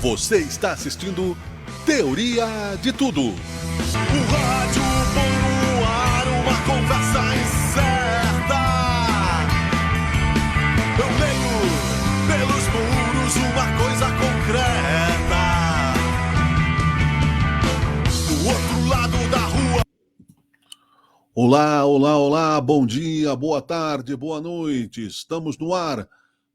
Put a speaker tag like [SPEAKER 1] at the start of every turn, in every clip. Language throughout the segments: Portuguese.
[SPEAKER 1] Você está assistindo Teoria de Tudo.
[SPEAKER 2] O rádio põe no ar uma conversa incerta. Eu leio pelos muros uma coisa concreta. Do outro lado da rua.
[SPEAKER 1] Olá, olá, olá, bom dia, boa tarde, boa noite. Estamos no ar.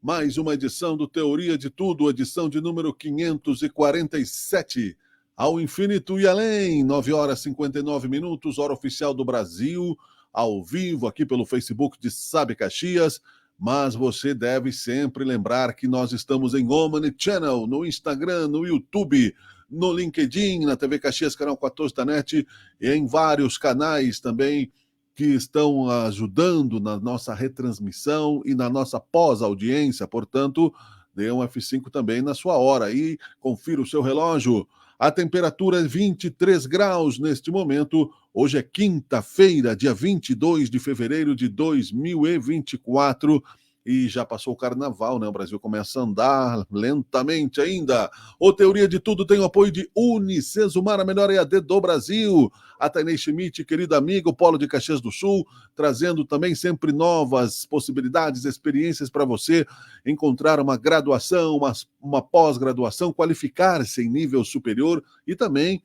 [SPEAKER 1] Mais uma edição do Teoria de Tudo, edição de número 547. Ao infinito e além, 9 horas e 59 minutos, hora oficial do Brasil, ao vivo aqui pelo Facebook de Sabe Caxias. Mas você deve sempre lembrar que nós estamos em Omni Channel, no Instagram, no YouTube, no LinkedIn, na TV Caxias, canal 14 da NET, e em vários canais também que estão ajudando na nossa retransmissão e na nossa pós-audiência. Portanto, dê um F5 também na sua hora e confira o seu relógio. A temperatura é 23 graus neste momento. Hoje é quinta-feira, dia 22 de fevereiro de 2024. E já passou o carnaval, né? O Brasil começa a andar lentamente ainda. O Teoria de Tudo tem o apoio de Unicesumar, a melhor EAD do Brasil. A Tainei Schmidt, querido amigo, Polo de Caxias do Sul, trazendo também sempre novas possibilidades, experiências para você encontrar uma graduação, uma pós-graduação, qualificar-se em nível superior e também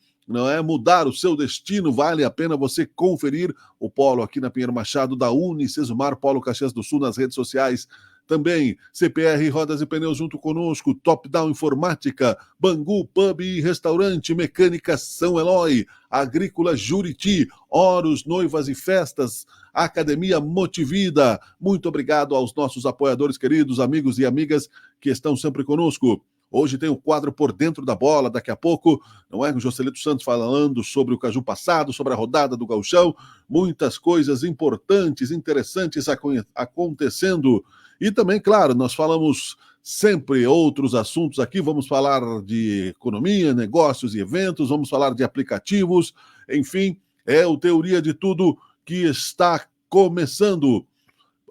[SPEAKER 1] mudar o seu destino. Vale a pena você conferir o Polo aqui na Pinheiro Machado da Unicesumar, Polo Caxias do Sul, nas redes sociais. Também CPR Rodas e Pneus junto conosco, Top Down Informática, Bangu Pub e Restaurante, Mecânica São Eloy, Agrícola Juriti, Horus, Noivas e Festas, Academia Motivida. Muito obrigado aos nossos apoiadores queridos, amigos e amigas que estão sempre conosco. Hoje tem o quadro Por Dentro da Bola, daqui a pouco, não é? O Joselito Santos falando sobre o Caju passado, sobre a rodada do Gauchão, muitas coisas importantes, interessantes acontecendo. E também, claro, nós falamos sempre outros assuntos aqui, vamos falar de economia, negócios e eventos, vamos falar de aplicativos, enfim, é o Teoria de Tudo que está começando.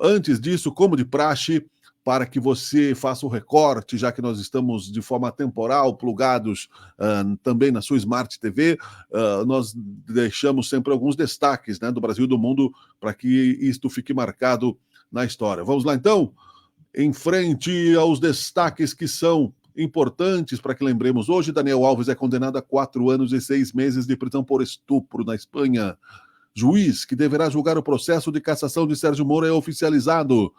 [SPEAKER 1] Antes disso, como de praxe, para que você faça o recorte, já que nós estamos de forma temporal plugados também na sua Smart TV, nós deixamos sempre alguns destaques, né, do Brasil e do mundo para que isto fique marcado na história. Vamos lá, então? Em frente aos destaques que são importantes para que lembremos hoje, Daniel Alves é condenado a 4 anos e 6 meses de prisão por estupro na Espanha. Juiz que deverá julgar o processo de cassação de Sérgio Moro é oficializado.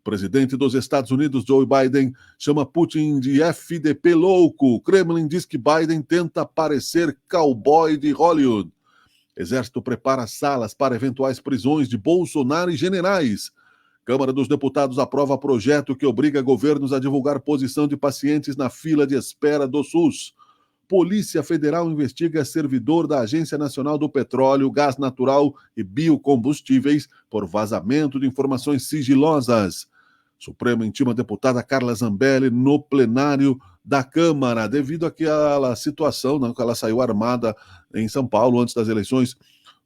[SPEAKER 1] Presidente dos Estados Unidos, Joe Biden, chama Putin de FDP louco. Kremlin diz que Biden tenta parecer cowboy de Hollywood. Exército prepara salas para eventuais prisões de Bolsonaro e generais. Câmara dos Deputados aprova projeto que obriga governos a divulgar posição de pacientes na fila de espera do SUS. Polícia Federal investiga servidor da Agência Nacional do Petróleo, Gás Natural e Biocombustíveis por vazamento de informações sigilosas. Supremo intima a deputada Carla Zambelli no plenário da Câmara, devido àquela situação, né, que ela saiu armada em São Paulo antes das eleições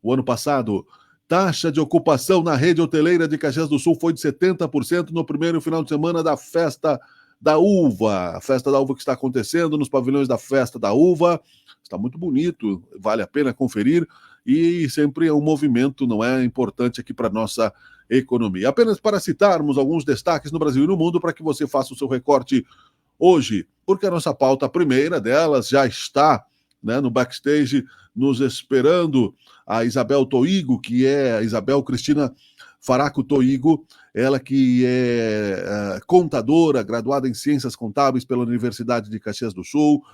[SPEAKER 1] o ano passado. Taxa de ocupação na rede hoteleira de Caxias do Sul foi de 70% no primeiro final de semana da Festa da Uva. A Festa da Uva que está acontecendo nos pavilhões da Festa da Uva. Está muito bonito, vale a pena conferir. E sempre é um movimento, não é, importante aqui para a nossa economia. Apenas para citarmos alguns destaques no Brasil e no mundo para que você faça o seu recorte hoje, porque a nossa pauta, a primeira delas, já está, né, no backstage nos esperando. A Isabel Toigo, que é a Isabel Cristina Faraco Toigo, ela que é contadora, graduada em Ciências Contábeis pela Universidade de Caxias do Sul,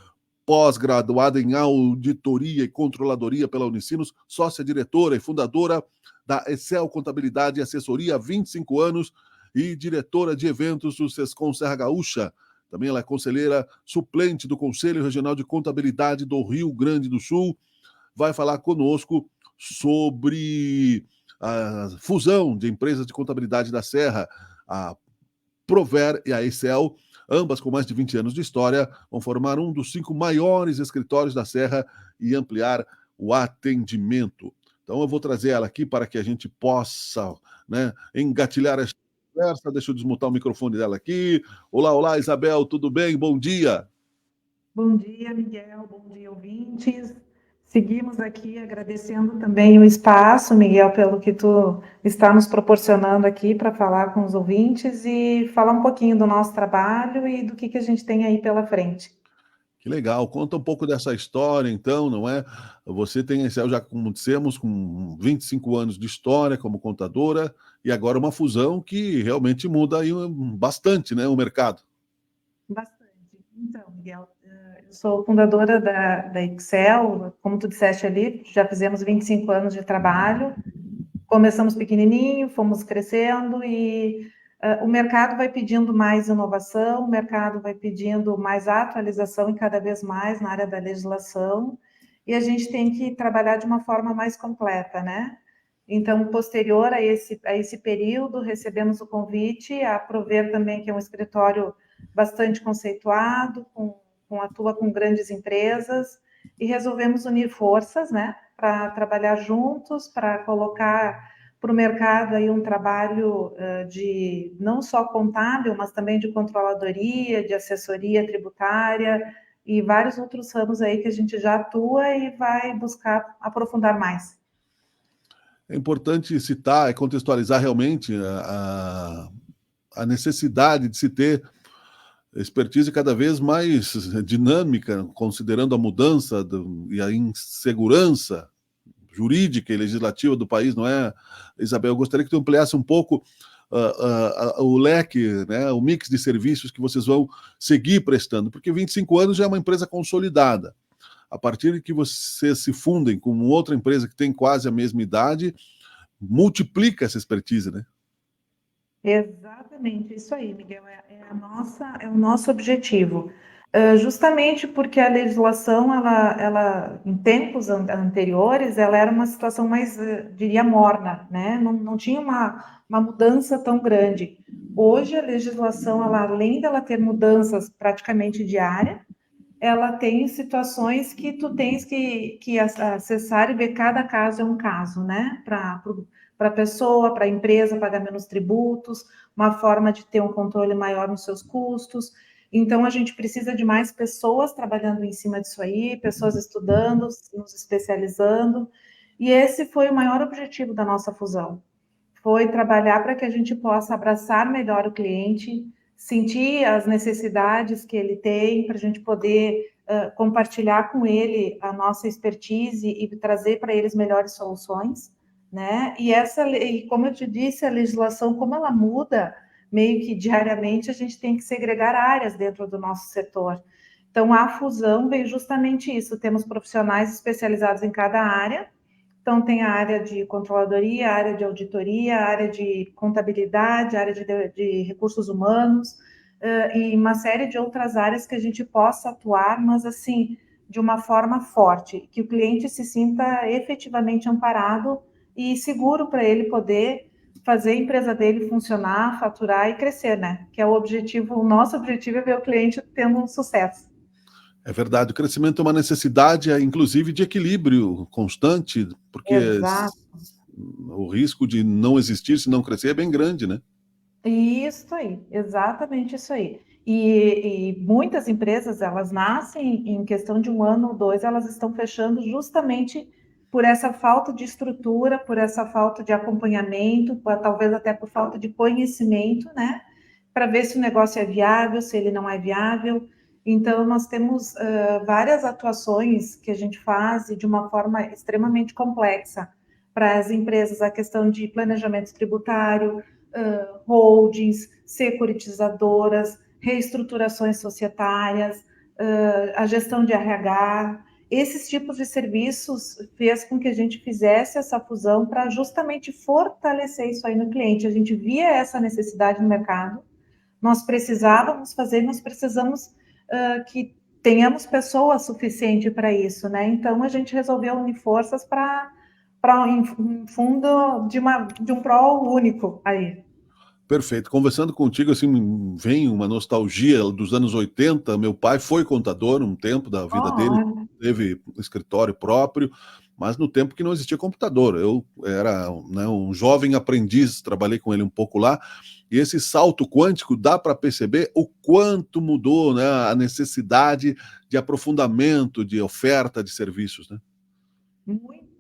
[SPEAKER 1] pós-graduada em Auditoria e Controladoria pela Unicinos, sócia-diretora e fundadora da Excel Contabilidade e Assessoria há 25 anos e diretora de eventos do Sescom Serra Gaúcha. Também ela é conselheira suplente do Conselho Regional de Contabilidade do Rio Grande do Sul. Vai falar conosco sobre a fusão de empresas de contabilidade da Serra, a Prover e a Excel, ambas com mais de 20 anos de história, vão formar um dos 5 maiores escritórios da Serra e ampliar o atendimento. Então eu vou trazer ela aqui para que a gente possa, né, engatilhar esta conversa. Deixa eu desmutar o microfone dela aqui. Olá, olá, Isabel, tudo bem? Bom dia.
[SPEAKER 3] Bom dia, Miguel. Bom dia, ouvintes. Seguimos aqui agradecendo também o espaço, Miguel, pelo que tu está nos proporcionando aqui para falar com os ouvintes e falar um pouquinho do nosso trabalho e do que a gente tem aí pela frente.
[SPEAKER 1] Que legal. Conta um pouco dessa história, então, não é? Você tem, já como dissemos, com 25 anos de história como contadora e agora uma fusão que realmente muda aí bastante, né, o mercado.
[SPEAKER 3] Bastante. Então, Miguel, eu sou fundadora da Excel, como tu disseste ali, já fizemos 25 anos de trabalho. Começamos pequenininho, fomos crescendo e o mercado vai pedindo mais inovação, o mercado vai pedindo mais atualização e cada vez mais na área da legislação, e a gente tem que trabalhar de uma forma mais completa, né? Então, posterior a esse período, recebemos o convite, a Prover também, que é um escritório bastante conceituado, atua com grandes empresas, e resolvemos unir forças, né, para trabalhar juntos, para colocar para o mercado aí um trabalho de não só contábil, mas também de controladoria, de assessoria tributária e vários outros ramos aí que a gente já atua e vai buscar aprofundar mais.
[SPEAKER 1] É importante citar e contextualizar realmente a necessidade de se ter expertise cada vez mais dinâmica, considerando a mudança e a insegurança jurídica e legislativa do país, não é, Isabel? Eu gostaria que tu ampliasse um pouco o leque, né, o mix de serviços que vocês vão seguir prestando, porque 25 anos já é uma empresa consolidada. A partir de que vocês se fundem com outra empresa que tem quase a mesma idade, multiplica essa expertise, né?
[SPEAKER 3] Exatamente, isso aí, Miguel, é o nosso objetivo. Justamente porque a legislação, em tempos anteriores, ela era uma situação mais, diria, morna, né? Não tinha uma mudança tão grande. Hoje, a legislação, ela, além dela ter mudanças praticamente diárias, ela tem situações que tu tens que acessar e ver cada caso é um caso, né? Para a pessoa, para a empresa pagar menos tributos, uma forma de ter um controle maior nos seus custos. Então, a gente precisa de mais pessoas trabalhando em cima disso aí, pessoas estudando, nos especializando. E esse foi o maior objetivo da nossa fusão. Foi trabalhar para que a gente possa abraçar melhor o cliente, sentir as necessidades que ele tem, para a gente poder compartilhar com ele a nossa expertise e trazer para eles melhores soluções, né? E como eu te disse, a legislação, como ela muda meio que diariamente, a gente tem que segregar áreas dentro do nosso setor. Então, a fusão veio justamente isso, temos profissionais especializados em cada área. Então, tem a área de controladoria, a área de auditoria, a área de contabilidade, a área de recursos humanos, e uma série de outras áreas que a gente possa atuar, mas assim, de uma forma forte, que o cliente se sinta efetivamente amparado e seguro para ele poder fazer a empresa dele funcionar, faturar e crescer, né? Que é o objetivo, o nosso objetivo é ver o cliente tendo um sucesso.
[SPEAKER 1] É verdade, o crescimento é uma necessidade, inclusive, de equilíbrio constante, porque
[SPEAKER 3] Exato.
[SPEAKER 1] o risco de não existir se não crescer é bem grande, né?
[SPEAKER 3] Isso aí, exatamente isso aí. E muitas empresas, elas nascem em questão de um ano ou dois, elas estão fechando justamente por essa falta de estrutura, por essa falta de acompanhamento, talvez até por falta de conhecimento, né? Para ver se o negócio é viável, se ele não é viável. Então, nós temos várias atuações que a gente faz de uma forma extremamente complexa para as empresas, a questão de planejamento tributário, holdings, securitizadoras, reestruturações societárias, a gestão de RH. Esses tipos de serviços fez com que a gente fizesse essa fusão para justamente fortalecer isso aí no cliente. A gente via essa necessidade no mercado, nós precisávamos fazer, nós precisamos que tenhamos pessoas suficientes para isso, né? Então, a gente resolveu unir forças para um fundo de um pró único aí.
[SPEAKER 1] Perfeito. Conversando contigo, assim, vem uma nostalgia dos anos 80. Meu pai foi contador um tempo da vida dele,
[SPEAKER 3] Oh,
[SPEAKER 1] teve um escritório próprio, mas no tempo que não existia computador. Eu era, né, um jovem aprendiz, trabalhei com ele um pouco lá, e esse salto quântico dá para perceber o quanto mudou, né, a necessidade de aprofundamento, de oferta de serviços, né?
[SPEAKER 3] Muito.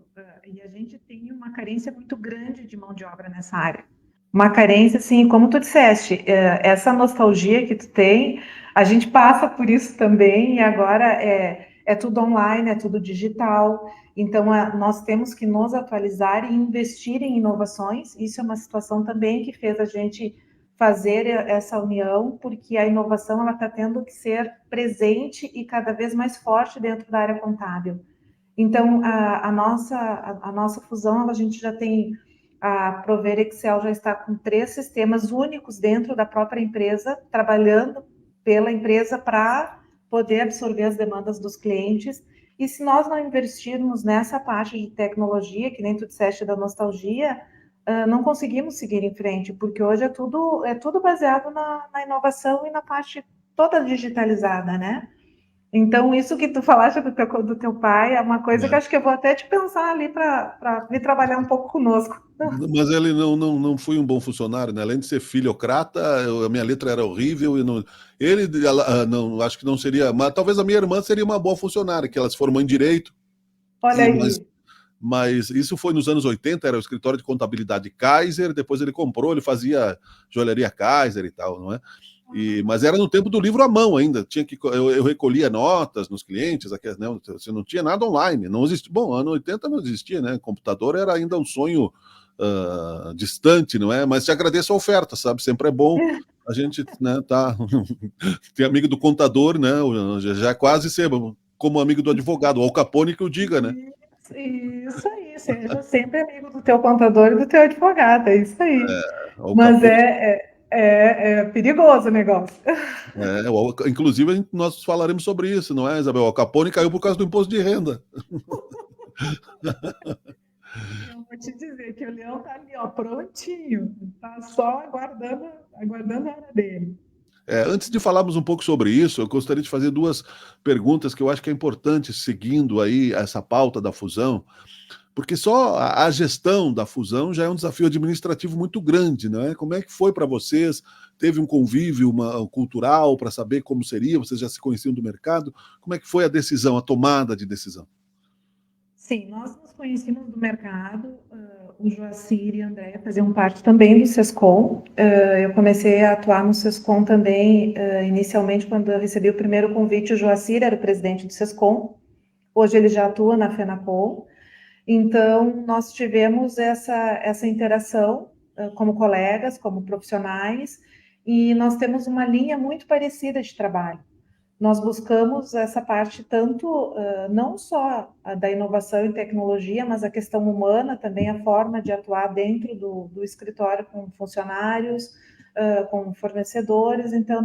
[SPEAKER 3] E a gente tem uma carência muito grande de mão de obra nessa área. Uma carência, assim, como tu disseste, essa nostalgia que tu tem, a gente passa por isso também, e agora é tudo online, é tudo digital. Então, nós temos que nos atualizar e investir em inovações. Isso é uma situação também que fez a gente fazer essa união, porque a inovação ela está tendo que ser presente e cada vez mais forte dentro da área contábil. Então, a nossa fusão, a gente já tem, a Prover Excel já está com 3 sistemas únicos dentro da própria empresa, trabalhando pela empresa para poder absorver as demandas dos clientes. E se nós não investirmos nessa parte de tecnologia, que nem tu disseste da nostalgia, não conseguimos seguir em frente, porque hoje é tudo baseado na inovação e na parte toda digitalizada, né? Então, isso que tu falaste do teu pai é uma coisa que
[SPEAKER 1] É.
[SPEAKER 3] acho que eu vou até te pensar ali para vir trabalhar um pouco conosco.
[SPEAKER 1] Mas ele não foi um bom funcionário, né? Além de ser filhocrata, a minha letra era horrível e não, não, acho que não seria, mas talvez a minha irmã seria uma boa funcionária, que ela se formou em direito,
[SPEAKER 3] Olha
[SPEAKER 1] e mas
[SPEAKER 3] aí.
[SPEAKER 1] mas isso foi nos anos 80, era o escritório de contabilidade Kaiser, depois ele comprou, ele fazia joalheria Kaiser e tal, não é? Mas era no tempo do livro à mão ainda, eu recolhia notas nos clientes, né? Você não tinha nada online, não existia. Bom, ano 80 não existia, né? Computador era ainda um sonho distante, não é? Mas te agradeço a oferta, sabe? Sempre é bom a gente, né, tá ter amigo do contador, né? Já é quase ser como amigo do advogado, o Al Capone que o diga, né?
[SPEAKER 3] Isso aí, seja sempre amigo do teu contador e do teu advogado, é isso aí.
[SPEAKER 1] Al
[SPEAKER 3] Mas
[SPEAKER 1] Capone.
[SPEAKER 3] é perigoso o negócio.
[SPEAKER 1] Inclusive, nós falaremos sobre isso, não é, Isabel? O Capone caiu por causa do imposto de renda.
[SPEAKER 3] Eu vou te dizer que o Leão tá ali, ó, prontinho, tá só aguardando a hora dele.
[SPEAKER 1] Antes de falarmos um pouco sobre isso, eu gostaria de fazer duas perguntas que eu acho que é importante, seguindo aí essa pauta da fusão, porque só a gestão da fusão já é um desafio administrativo muito grande, não é? Como é que foi para vocês? Teve um convívio cultural para saber como seria? Vocês já se conheciam do mercado? Como é que foi a decisão, a tomada de decisão?
[SPEAKER 3] Sim, nós nos conhecemos do mercado, o Joacir e a Andréia faziam parte também do SESCOM. Eu comecei a atuar no SESCOM também, inicialmente, quando eu recebi o primeiro convite, o Joacir era o presidente do SESCOM, hoje ele já atua na FENACOM. Então, nós tivemos essa interação como colegas, como profissionais, e nós temos uma linha muito parecida de trabalho. Nós buscamos essa parte tanto, não só da inovação e tecnologia, mas a questão humana, também a forma de atuar dentro do escritório com funcionários, com fornecedores. Então,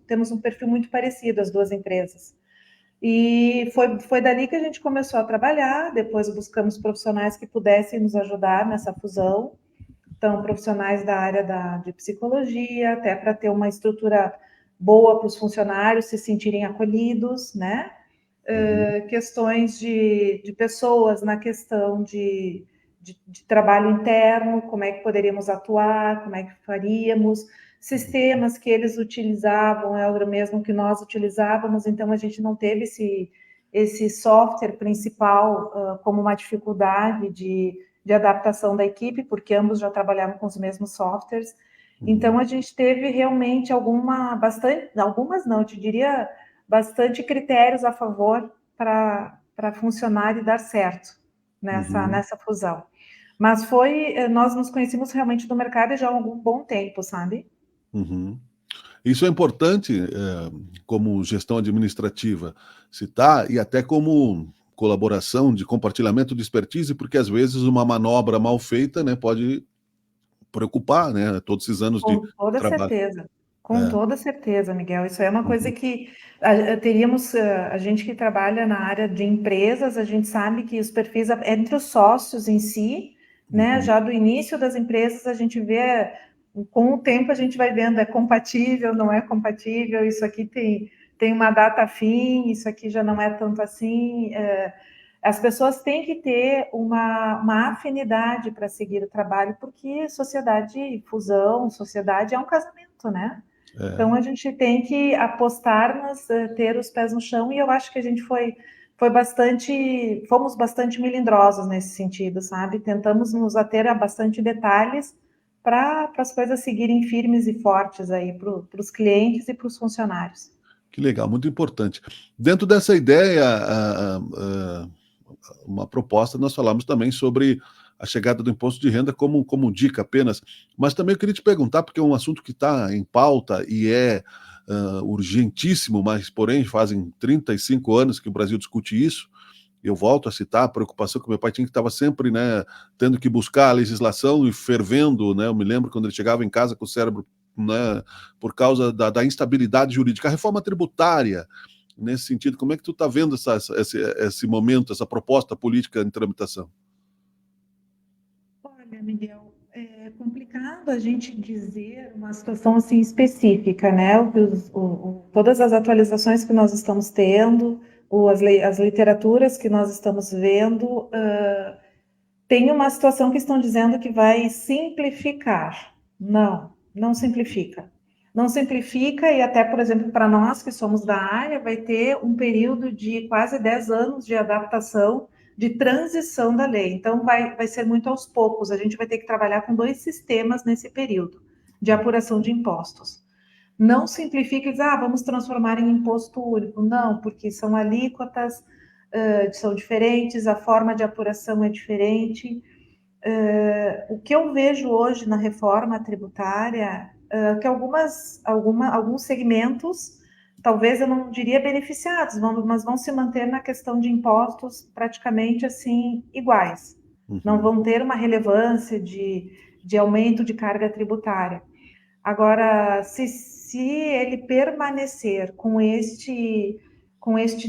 [SPEAKER 3] temos um perfil muito parecido, as duas empresas. E foi dali que a gente começou a trabalhar, depois buscamos profissionais que pudessem nos ajudar nessa fusão, então profissionais da área de psicologia, até para ter uma estrutura boa para os funcionários se sentirem acolhidos, né? Questões de pessoas na questão de trabalho interno, como é que poderíamos atuar, como é que faríamos, sistemas que eles utilizavam era o mesmo que nós utilizávamos, então a gente não teve esse software principal como uma dificuldade de adaptação da equipe, porque ambos já trabalhavam com os mesmos softwares. Então a gente teve realmente algumas não, eu te diria, bastante critérios a favor para funcionar e dar certo nessa fusão. Mas nós nos conhecemos realmente no mercado já há algum bom tempo, sabe?
[SPEAKER 1] Uhum. Isso é importante, como gestão administrativa, citar, e até como colaboração de compartilhamento de expertise, porque às vezes uma manobra mal feita, né, pode preocupar, né, todos esses anos de
[SPEAKER 3] Com toda
[SPEAKER 1] trabalho.
[SPEAKER 3] certeza. Com
[SPEAKER 1] É.
[SPEAKER 3] toda certeza, Miguel. Isso é uma coisa
[SPEAKER 1] Uhum.
[SPEAKER 3] que teríamos, a gente que trabalha na área de empresas, a gente sabe que os perfis entre os sócios em si, né, já do início das empresas, a gente vê, com o tempo a gente vai vendo, é compatível, não é compatível, isso aqui tem uma data fim, isso aqui já não é tanto assim. as pessoas têm que ter uma afinidade para seguir o trabalho, porque sociedade, fusão, sociedade é um casamento, né? Então, a gente tem que apostar, mas ter os pés no chão, e eu acho que a gente fomos bastante melindrosos nesse sentido, sabe? Tentamos nos ater a bastante detalhes para as coisas seguirem firmes e fortes aí para os clientes e para os funcionários.
[SPEAKER 1] Que legal, muito importante. Dentro dessa ideia, uma proposta, nós falamos também sobre a chegada do imposto de renda como dica apenas, mas também eu queria te perguntar, porque é um assunto que está em pauta e é urgentíssimo, mas porém fazem 35 anos que o Brasil discute isso. Eu volto a citar a preocupação que meu pai tinha, que estava sempre, né, tendo que buscar a legislação e fervendo, né? Eu me lembro quando ele chegava em casa com o cérebro, né, por causa da instabilidade jurídica. A reforma tributária, nesse sentido, como é que tu está vendo esse momento, essa proposta política em tramitação?
[SPEAKER 3] Olha, Miguel, é complicado a gente dizer uma situação assim específica, né? Todas as atualizações que nós estamos tendo, as literaturas que nós estamos vendo, tem uma situação que estão dizendo que vai simplificar. Não simplifica. Não simplifica, e até, por exemplo, para nós que somos da área, vai ter um período de quase 10 anos de adaptação, de transição da lei. Então, vai ser muito aos poucos. A gente vai ter que trabalhar com 2 sistemas nesse período de apuração de impostos. Não simplifica e diz, vamos transformar em imposto único. Não, porque são alíquotas, são diferentes, a forma de apuração é diferente. O que eu vejo hoje na reforma tributária, que alguns segmentos, talvez eu não diria beneficiados, mas vão se manter na questão de impostos praticamente assim iguais. Não vão ter uma relevância de aumento de carga tributária. Agora, se ele permanecer com este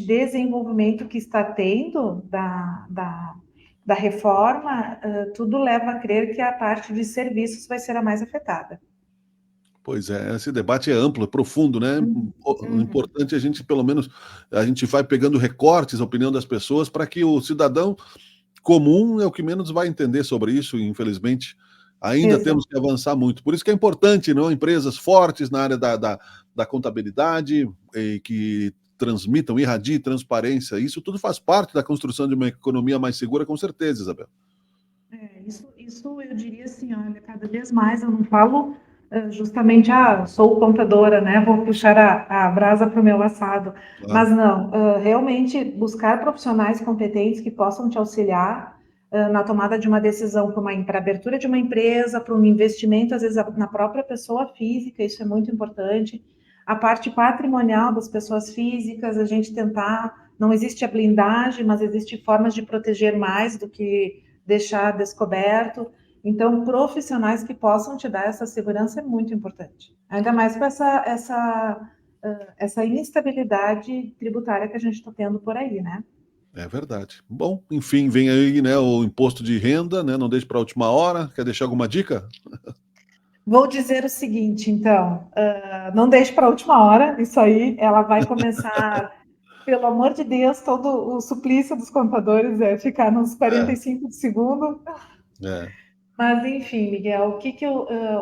[SPEAKER 3] desenvolvimento que está tendo da reforma, tudo leva a crer que a parte de serviços vai ser a mais afetada.
[SPEAKER 1] Pois é, esse debate é amplo, é profundo, né? O importante é a gente, pelo menos, a gente vai pegando recortes, a opinião das pessoas, para que o cidadão comum é o que menos vai entender sobre isso, e, infelizmente. Ainda
[SPEAKER 3] Exato.
[SPEAKER 1] temos que avançar muito. Por isso que é importante, não? Empresas fortes na área da contabilidade, que transmitam, irradiem transparência. Isso tudo faz parte da construção de uma economia mais segura, com certeza, Isabel.
[SPEAKER 3] Isso eu diria assim, olha, cada vez mais eu não falo justamente, sou contadora, né, vou puxar a brasa para o meu assado,
[SPEAKER 1] Claro.
[SPEAKER 3] mas não, realmente buscar profissionais competentes que possam te auxiliar na tomada de uma decisão para abertura de uma empresa, para um investimento, às vezes na própria pessoa física, isso é muito importante. A parte patrimonial das pessoas físicas, a gente tentar, não existe a blindagem, mas existe formas de proteger mais do que deixar descoberto. Então, profissionais que possam te dar essa segurança é muito importante. Ainda mais com essa instabilidade tributária que a gente está tendo por aí, né?
[SPEAKER 1] É verdade. Bom, enfim, vem aí, né, o imposto de renda, né? Não deixe para a última hora. Quer deixar alguma dica?
[SPEAKER 3] Vou dizer o seguinte, então, não deixe para a última hora, isso aí, ela vai começar, pelo amor de Deus, todo o suplício dos contadores é ficar nos 45 de segundo.
[SPEAKER 1] É.
[SPEAKER 3] Mas, enfim, Miguel,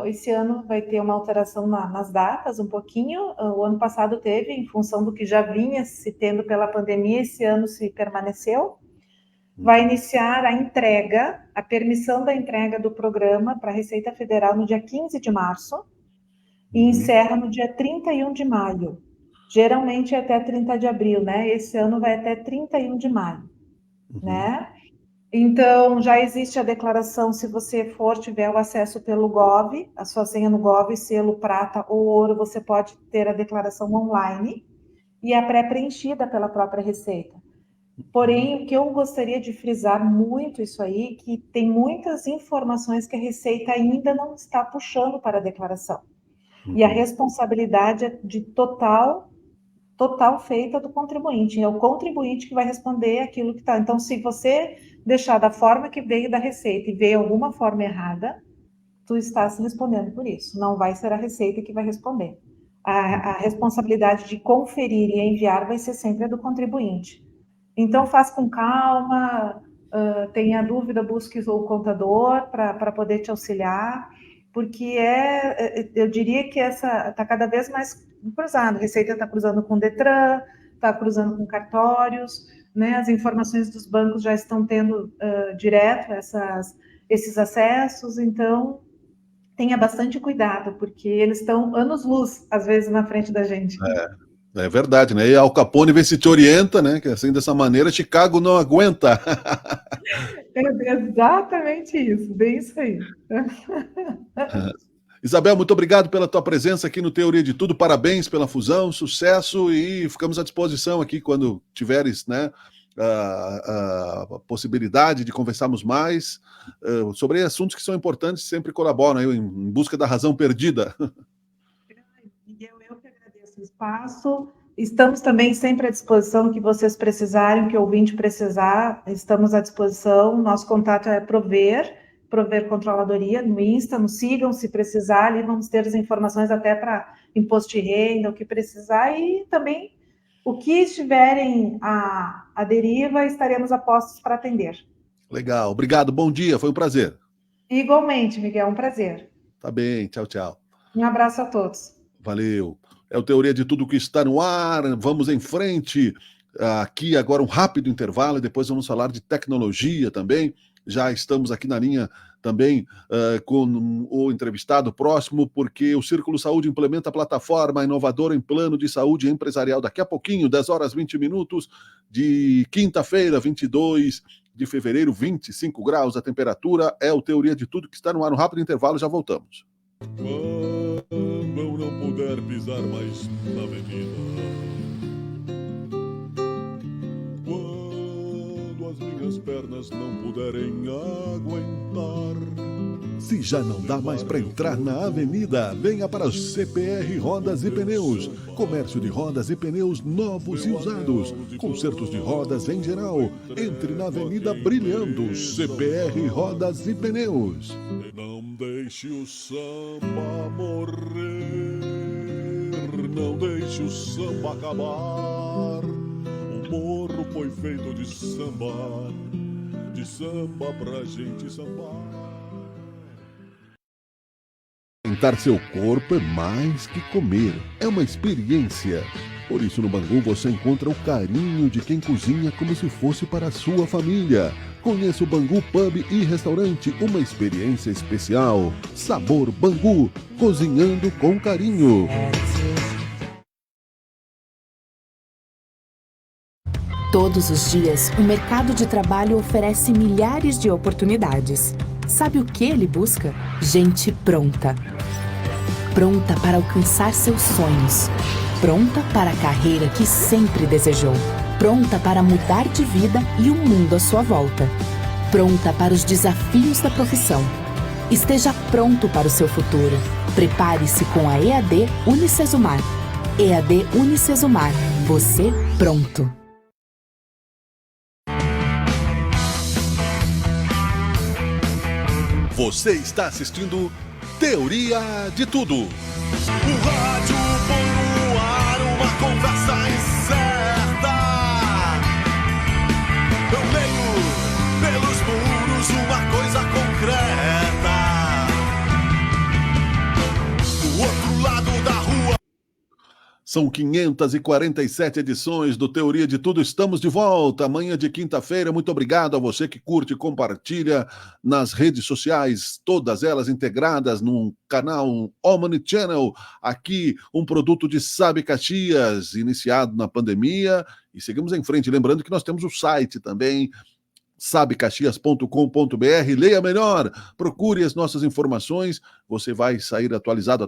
[SPEAKER 3] esse ano vai ter uma alteração nas datas, um pouquinho. O ano passado teve, em função do que já vinha se tendo pela pandemia, esse ano se permaneceu. Vai iniciar a permissão da entrega do programa para a Receita Federal no dia 15 de março e encerra no dia 31 de maio. Geralmente é até 30 de abril, né? Esse ano vai até 31 de maio, né? Então, já existe a declaração, se você tiver o acesso pelo Gov, a sua senha no Gov, selo prata ou ouro, você pode ter a declaração online e é pré-preenchida pela própria Receita. Porém, o que eu gostaria de frisar muito isso aí, que tem muitas informações que a Receita ainda não está puxando para a declaração. E a responsabilidade é de total feita do contribuinte. É o contribuinte que vai responder aquilo que está. Então, se você deixar da forma que veio da Receita e veio alguma forma errada, tu está se respondendo por isso. Não vai ser a Receita que vai responder. A responsabilidade de conferir e enviar vai ser sempre a do contribuinte. Então, faz com calma, tenha dúvida, busque o contador para poder te auxiliar, porque eu diria que essa está cada vez mais cruzado. A Receita está cruzando com o Detran, está cruzando com cartórios, né? As informações dos bancos já estão tendo direto esses acessos, então tenha bastante cuidado, porque eles estão anos-luz, às vezes, na frente da gente.
[SPEAKER 1] É verdade, né? E Al Capone vê se te orienta, né? Que assim, dessa maneira, Chicago não aguenta.
[SPEAKER 3] É exatamente isso, bem isso aí.
[SPEAKER 1] Isabel, muito obrigado pela tua presença aqui no Teoria de Tudo. Parabéns pela fusão, sucesso, e ficamos à disposição aqui quando tiveres, né, a possibilidade de conversarmos mais sobre assuntos que são importantes, sempre colaboram aí em busca da razão perdida.
[SPEAKER 3] Miguel, eu que agradeço o espaço. Estamos também sempre à disposição, que vocês precisarem, que o ouvinte precisar, estamos à disposição. Nosso contato é Prover Controladoria, no Insta, nos sigam se precisar, ali vamos ter as informações até para imposto de renda, o que precisar, e também o que estiverem à deriva, estaremos a postos para atender.
[SPEAKER 1] Legal, obrigado, bom dia, foi um prazer.
[SPEAKER 3] Igualmente, Miguel, um prazer.
[SPEAKER 1] Tá bem, tchau, tchau.
[SPEAKER 3] Um abraço a todos.
[SPEAKER 1] Valeu. É o Teoria de Tudo que está no ar. Vamos em frente. Aqui agora um rápido intervalo e depois vamos falar de tecnologia também. Já estamos aqui na linha também com o entrevistado próximo, porque o Círculo Saúde implementa a plataforma inovadora em plano de saúde empresarial. Daqui a pouquinho, 10 horas 20 minutos, de quinta-feira, 22 de fevereiro, 25 graus a temperatura. É o Teoria de Tudo que está no ar. Um rápido intervalo, já voltamos.
[SPEAKER 2] Quando eu não puder pisar mais na avenida, quando as minhas pernas não puderem aguentar.
[SPEAKER 1] Se já não dá mais para entrar na avenida, venha para o CPR Rodas e Pneus. Comércio de rodas e pneus novos e usados. Consertos de rodas em geral. Entre na avenida brilhando. CPR Rodas e Pneus.
[SPEAKER 2] E não deixe o samba morrer, não deixe o samba acabar. O morro foi feito de samba pra gente sambar.
[SPEAKER 1] Alimentar seu corpo é mais que comer, é uma experiência. Por isso, no Bangu você encontra o carinho de quem cozinha como se fosse para a sua família. Conheça o Bangu Pub e Restaurante, uma experiência especial. Sabor Bangu, cozinhando com carinho.
[SPEAKER 4] Todos os dias, o mercado de trabalho oferece milhares de oportunidades. Sabe o que ele busca? Gente pronta. Pronta para alcançar seus sonhos. Pronta para a carreira que sempre desejou. Pronta para mudar de vida e o mundo à sua volta. Pronta para os desafios da profissão. Esteja pronto para o seu futuro. Prepare-se com a EAD Unicesumar. EAD Unicesumar. Você pronto.
[SPEAKER 1] Você está assistindo Teoria de Tudo.
[SPEAKER 2] O rádio põe no ar uma conversa incerta. Eu leio pelos muros uma coisa concreta. Do outro lado da rua.
[SPEAKER 1] São 547 edições do Teoria de Tudo. Estamos de volta amanhã de quinta-feira. Muito obrigado a você que curte e compartilha nas redes sociais, todas elas integradas num canal Omnichannel. Aqui um produto de Sabe Caxias, iniciado na pandemia, e seguimos em frente. Lembrando que nós temos o site também, sabecaxias.com.br. Leia melhor, procure as nossas informações, você vai sair atualizada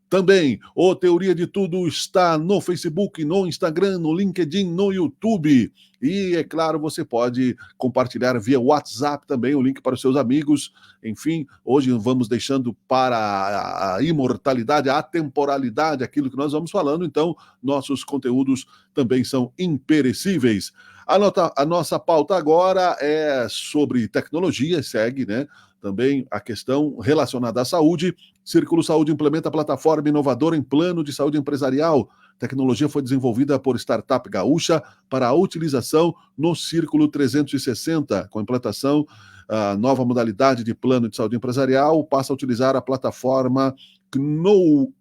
[SPEAKER 1] também. O Teoria de Tudo está no Facebook, no Instagram, no LinkedIn, no YouTube. E, é claro, você pode compartilhar via WhatsApp também o link para os seus amigos. Enfim, hoje vamos deixando para a imortalidade, a atemporalidade, aquilo que nós vamos falando. Então, nossos conteúdos também são imperecíveis. A nossa pauta agora é sobre tecnologia, segue, né? Também a questão relacionada à saúde. Círculo Saúde implementa a plataforma inovadora em plano de saúde empresarial. tecnologia foi desenvolvida por startup gaúcha para a utilização no Círculo 360. Com a implantação, a nova modalidade de plano de saúde empresarial passa a utilizar a plataforma KNOU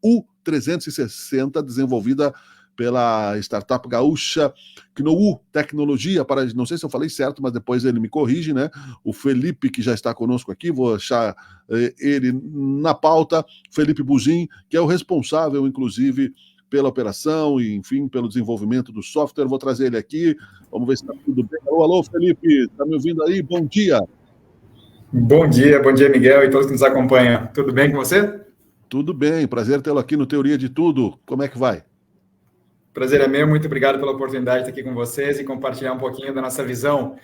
[SPEAKER 1] 360, desenvolvida pela startup gaúcha KNOU Tecnologia, para, não sei se eu falei certo, mas depois ele me corrige, né? O Felipe, que já está conosco aqui, vou achar ele na pauta, Felipe Buzin, que é o responsável, inclusive, pela operação e, enfim, pelo desenvolvimento do software. Vou trazer ele aqui, vamos ver se está tudo bem. Alô, Felipe, está me ouvindo aí? Bom dia.
[SPEAKER 5] Bom dia, Miguel e todos que nos acompanham. Tudo bem com você?
[SPEAKER 1] Tudo bem, prazer tê-lo aqui no Teoria de Tudo. Como é que vai?
[SPEAKER 5] Prazer é meu, muito obrigado pela oportunidade de estar aqui com vocês e compartilhar um pouquinho da nossa visão,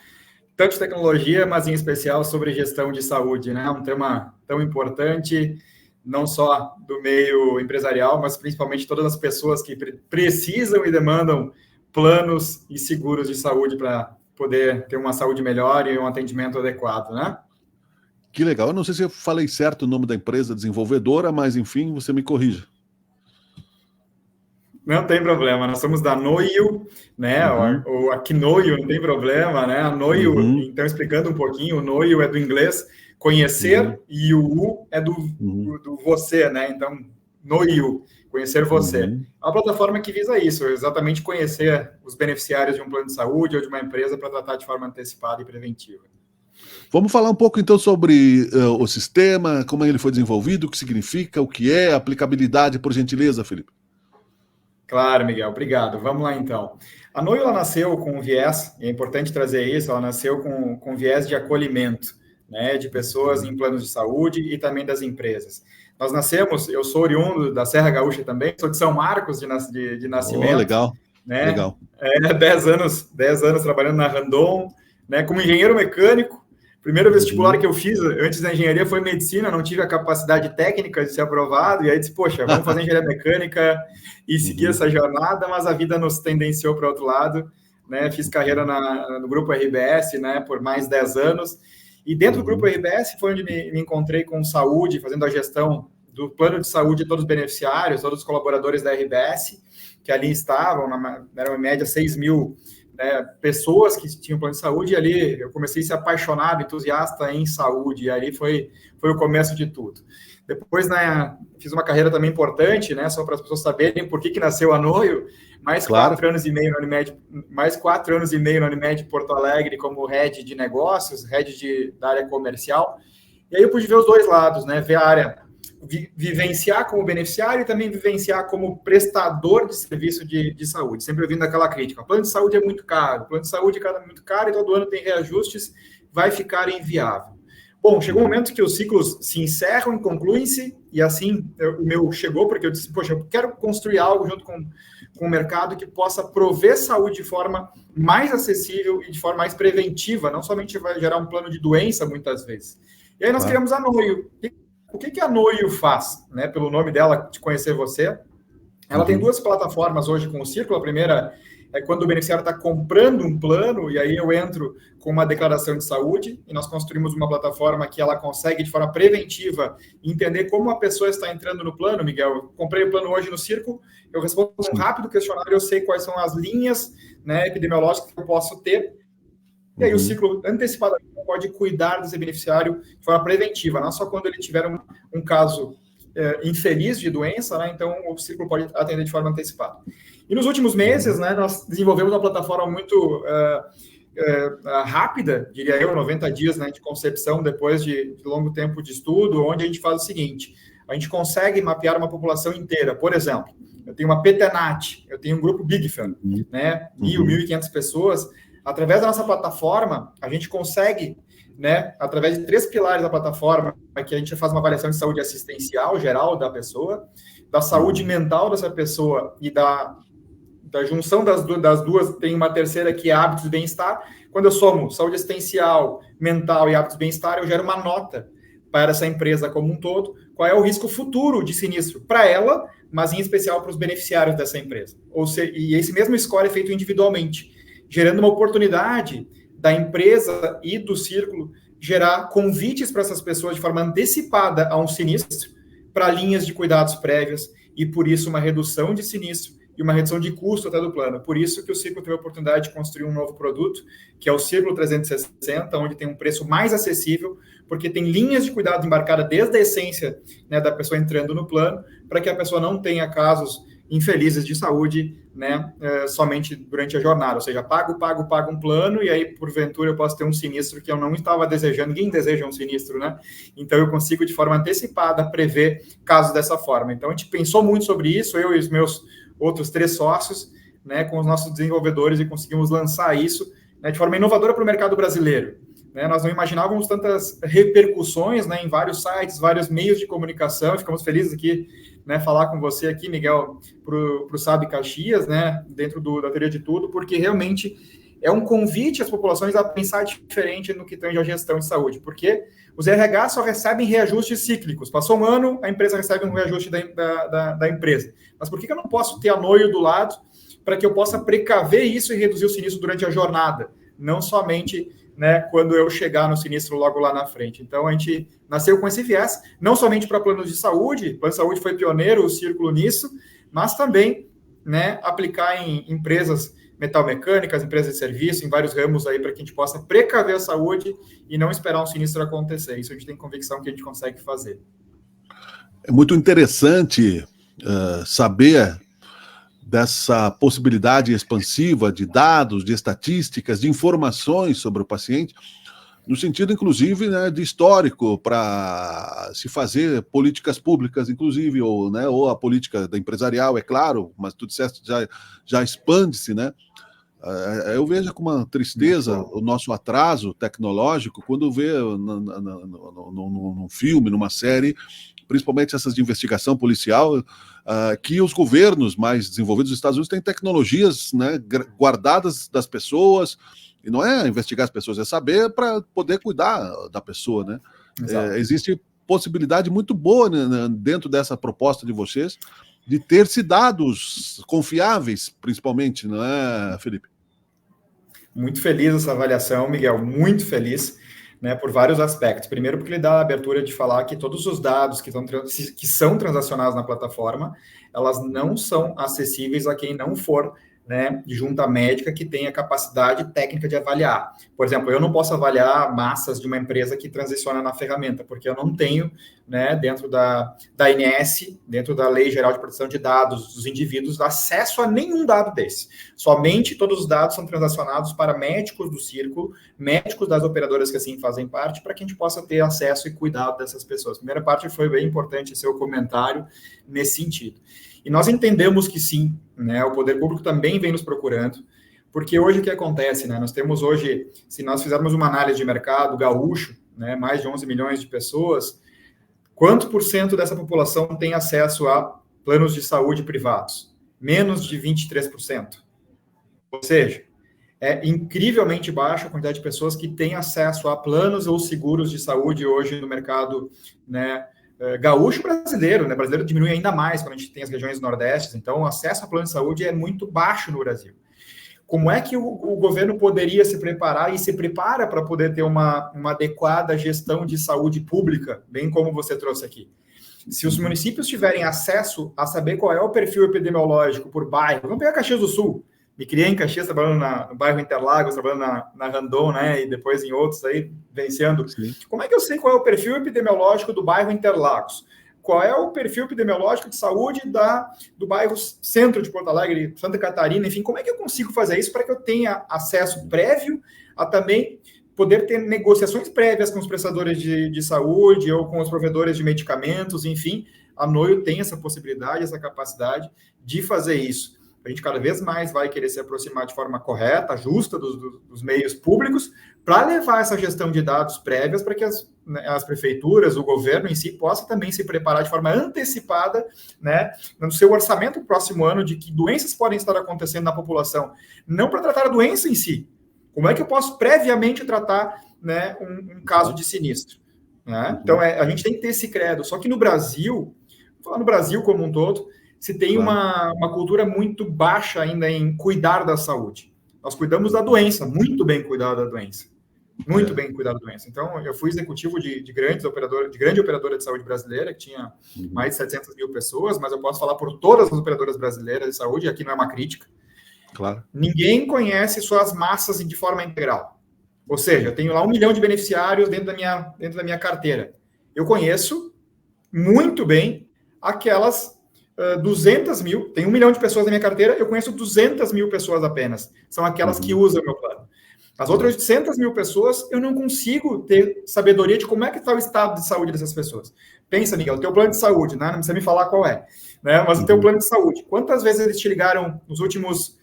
[SPEAKER 5] tanto de tecnologia, mas em especial sobre gestão de saúde, né? Um tema tão importante, não só do meio empresarial, mas principalmente todas as pessoas que precisam e demandam planos e seguros de saúde para poder ter uma saúde melhor e um atendimento adequado, né?
[SPEAKER 1] Que legal. Eu não sei se eu falei certo o nome da empresa desenvolvedora, mas, enfim, você me corrija.
[SPEAKER 5] Não tem problema, nós somos da Noio, né? Ou a Knoio, não tem problema, né? A Noio, então, explicando um pouquinho, o Noio é do inglês conhecer e o U é do você, né? Então, Noio, conhecer você. É uma plataforma que visa isso, exatamente conhecer os beneficiários de um plano de saúde ou de uma empresa para tratar de forma antecipada e preventiva.
[SPEAKER 1] Vamos falar um pouco, então, sobre o sistema, como ele foi desenvolvido, o que significa, o que é, a aplicabilidade, por gentileza, Felipe.
[SPEAKER 5] Claro, Miguel, obrigado. Vamos lá, então. A Noio, ela nasceu com um viés, e é importante trazer isso, ela nasceu com viés de acolhimento, né, de pessoas em planos de saúde e também das empresas. Nós nascemos, eu sou oriundo da Serra Gaúcha também, sou de São Marcos de nascimento. Oh,
[SPEAKER 1] legal,
[SPEAKER 5] né?
[SPEAKER 1] Legal.
[SPEAKER 5] 10 anos trabalhando na Randon, né, como engenheiro mecânico. Primeiro vestibular que eu fiz antes da engenharia foi medicina, não tive a capacidade técnica de ser aprovado, e aí disse, poxa, vamos fazer engenharia mecânica e seguir essa jornada, mas a vida nos tendenciou para outro lado, né? Fiz carreira no Grupo RBS, né, por mais 10 anos, e dentro do Grupo RBS foi onde me encontrei com saúde, fazendo a gestão do plano de saúde de todos os beneficiários, todos os colaboradores da RBS, que ali estavam, eram em média 6 mil, né, pessoas que tinham plano de saúde, e ali eu comecei a ser apaixonado, entusiasta em saúde, e ali foi o começo de tudo. Depois, né, fiz uma carreira também importante, né, só para as pessoas saberem por que nasceu a Noio, mais 4 anos e meio na Unimed Porto Alegre como head de negócios, head da área comercial, e aí eu pude ver os dois lados, né, ver a área vivenciar como beneficiário e também vivenciar como prestador de serviço de saúde, sempre ouvindo aquela crítica, o plano de saúde é muito caro, o plano de saúde é muito caro e todo ano tem reajustes, vai ficar inviável. Bom, chegou um momento que os ciclos se encerram e concluem-se, e assim o meu chegou, porque eu disse, poxa, eu quero construir algo junto com o mercado que possa prover saúde de forma mais acessível e de forma mais preventiva, não somente vai gerar um plano de doença, muitas vezes. E aí nós criamos a Noio. O que a Noio faz? Né, pelo nome dela, de conhecer você. Ela tem 2 plataformas hoje com o Círculo. A primeira é quando o beneficiário está comprando um plano, e aí eu entro com uma declaração de saúde, e nós construímos uma plataforma que ela consegue, de forma preventiva, entender como a pessoa está entrando no plano. Miguel, eu comprei o plano hoje no Círculo, eu respondo um rápido questionário, eu sei quais são as linhas, né, epidemiológicas que eu posso ter, e aí o Círculo antecipadamente pode cuidar desse beneficiário de forma preventiva, não só quando ele tiver um caso infeliz de doença, né? Então o Círculo pode atender de forma antecipada. E nos últimos meses, né, nós desenvolvemos uma plataforma muito rápida, diria eu, 90 dias, né, de concepção, depois de longo tempo de estudo, onde a gente faz o seguinte, a gente consegue mapear uma população inteira. Por exemplo, eu tenho uma PTNAT, eu tenho um grupo Big Fan, né, 1.500 pessoas. Através da nossa plataforma, a gente consegue, né, através de 3 pilares da plataforma, que a gente faz uma avaliação de saúde assistencial geral da pessoa, da saúde mental dessa pessoa e da junção das duas, tem uma terceira que é hábitos de bem-estar. Quando eu somo saúde assistencial, mental e hábitos de bem-estar, eu gero uma nota para essa empresa como um todo, qual é o risco futuro de sinistro para ela, mas em especial para os beneficiários dessa empresa. E esse mesmo score é feito individualmente, gerando uma oportunidade da empresa e do Círculo gerar convites para essas pessoas de forma antecipada a um sinistro, para linhas de cuidados prévias, e por isso uma redução de sinistro e uma redução de custo até do plano. Por isso que o Círculo teve a oportunidade de construir um novo produto, que é o Círculo 360, onde tem um preço mais acessível, porque tem linhas de cuidado embarcadas desde a essência, né, da pessoa entrando no plano, para que a pessoa não tenha casos infelizes de saúde, né, somente durante a jornada, ou seja, pago um plano, e aí, porventura, eu posso ter um sinistro que eu não estava desejando, ninguém deseja um sinistro, né, então eu consigo, de forma antecipada, prever casos dessa forma. Então, a gente pensou muito sobre isso, eu e os meus outros 3 sócios, né, com os nossos desenvolvedores, e conseguimos lançar isso, né, de forma inovadora para o mercado brasileiro. Né, nós não imaginávamos tantas repercussões, né, em vários sites, vários meios de comunicação, e ficamos felizes aqui, né, falar com você aqui, Miguel, para o SAB Caxias, né, dentro da teoria de tudo, porque realmente é um convite às populações a pensar diferente no que tange a gestão de saúde, porque os RH só recebem reajustes cíclicos. Passou um ano, a empresa recebe um reajuste da empresa. Mas por que eu não posso ter a Noio do lado para que eu possa precaver isso e reduzir o sinistro durante a jornada? Não somente, né, quando eu chegar no sinistro logo lá na frente. Então, a gente nasceu com esse viés, não somente para planos de saúde, o plano de saúde foi pioneiro, o Círculo nisso, mas também, né, aplicar em empresas metalmecânicas, empresas de serviço, em vários ramos aí, para que a gente possa precaver a saúde e não esperar um sinistro acontecer. Isso a gente tem convicção que a gente consegue fazer.
[SPEAKER 1] É muito interessante saber dessa possibilidade expansiva de dados, de estatísticas, de informações sobre o paciente, no sentido, inclusive, né, de histórico, para se fazer políticas públicas, inclusive, ou, né, ou a política da empresarial, é claro, mas tu disseste, já expande-se, né? Eu vejo com uma tristeza o nosso atraso tecnológico quando vê num filme, numa série, principalmente essas de investigação policial, que os governos mais desenvolvidos dos Estados Unidos têm tecnologias, né, guardadas das pessoas, e não é investigar as pessoas, é saber para poder cuidar da pessoa, né? Existe possibilidade muito boa, né, dentro dessa proposta de vocês, de ter-se dados confiáveis, principalmente, não é, Felipe?
[SPEAKER 5] Muito feliz essa avaliação, Miguel, muito feliz, né, por vários aspectos. Primeiro, porque ele dá a abertura de falar que todos os dados que são transacionados na plataforma, elas não são acessíveis a quem não for, né, de junta médica que tenha capacidade técnica de avaliar. Por exemplo, eu não posso avaliar massas de uma empresa que transiciona na ferramenta, porque eu não tenho, né, dentro da ANS, dentro da Lei Geral de Proteção de Dados dos indivíduos, acesso a nenhum dado desse. Somente todos os dados são transacionados para médicos do Círculo, médicos das operadoras que assim fazem parte, para que a gente possa ter acesso e cuidado dessas pessoas. A primeira parte foi bem importante seu comentário nesse sentido. E nós entendemos que sim, né, o poder público também vem nos procurando, porque hoje o que acontece, né, nós temos hoje, se nós fizermos uma análise de mercado gaúcho, né, mais de 11 milhões de pessoas, quanto por cento dessa população tem acesso a planos de saúde privados? Menos de 23%. Ou seja, é incrivelmente baixa a quantidade de pessoas que têm acesso a planos ou seguros de saúde hoje no mercado, né, gaúcho brasileiro, né? Brasileiro diminui ainda mais quando a gente tem as regiões nordestes, então o acesso a plano de saúde é muito baixo no Brasil. Como é que o governo poderia se preparar e se prepara para poder ter uma adequada gestão de saúde pública, bem como você trouxe aqui? Se os municípios tiverem acesso a saber qual é o perfil epidemiológico por bairro, vamos pegar Caxias do Sul, me criei em Caxias, trabalhando no bairro Interlagos, trabalhando na Randon, né, e depois em outros aí, vencendo. Sim. Como é que eu sei qual é o perfil epidemiológico do bairro Interlagos? Qual é o perfil epidemiológico de saúde do bairro Centro de Porto Alegre, Santa Catarina, enfim, como é que eu consigo fazer isso para que eu tenha acesso prévio a também poder ter negociações prévias com os prestadores de saúde ou com os provedores de medicamentos, enfim, a Noio tem essa possibilidade, essa capacidade de fazer isso. A gente cada vez mais vai querer se aproximar de forma correta, justa dos meios públicos, para levar essa gestão de dados prévias para que as prefeituras, o governo em si, possa também se preparar de forma antecipada, né, no seu orçamento do próximo ano, de que doenças podem estar acontecendo na população, não para tratar a doença em si. Como é que eu posso previamente tratar, né, um caso de sinistro? Né? Então, a gente tem que ter esse credo. Só que no Brasil, vou falar no Brasil como um todo, se tem uma cultura muito baixa ainda em cuidar da saúde. Nós cuidamos da doença, muito bem cuidado da doença. muito bem cuidar da doença. Então, eu fui executivo de grande operadora de saúde brasileira, que tinha mais de 700 mil pessoas, mas eu posso falar por todas as operadoras brasileiras de saúde, aqui não é uma crítica.
[SPEAKER 1] Claro.
[SPEAKER 5] Ninguém conhece suas massas de forma integral. Ou seja, eu tenho lá 1 milhão de beneficiários dentro da minha carteira. Eu conheço muito bem aquelas 200 mil, tem 1 milhão de pessoas na minha carteira, eu conheço 200 mil pessoas apenas. São aquelas que usam o meu plano. As outras 800 mil pessoas, eu não consigo ter sabedoria de como é que está o estado de saúde dessas pessoas. Pensa, Miguel, o teu plano de saúde, né? Não precisa me falar qual é, né? Mas o teu plano de saúde, quantas vezes eles te ligaram nos últimos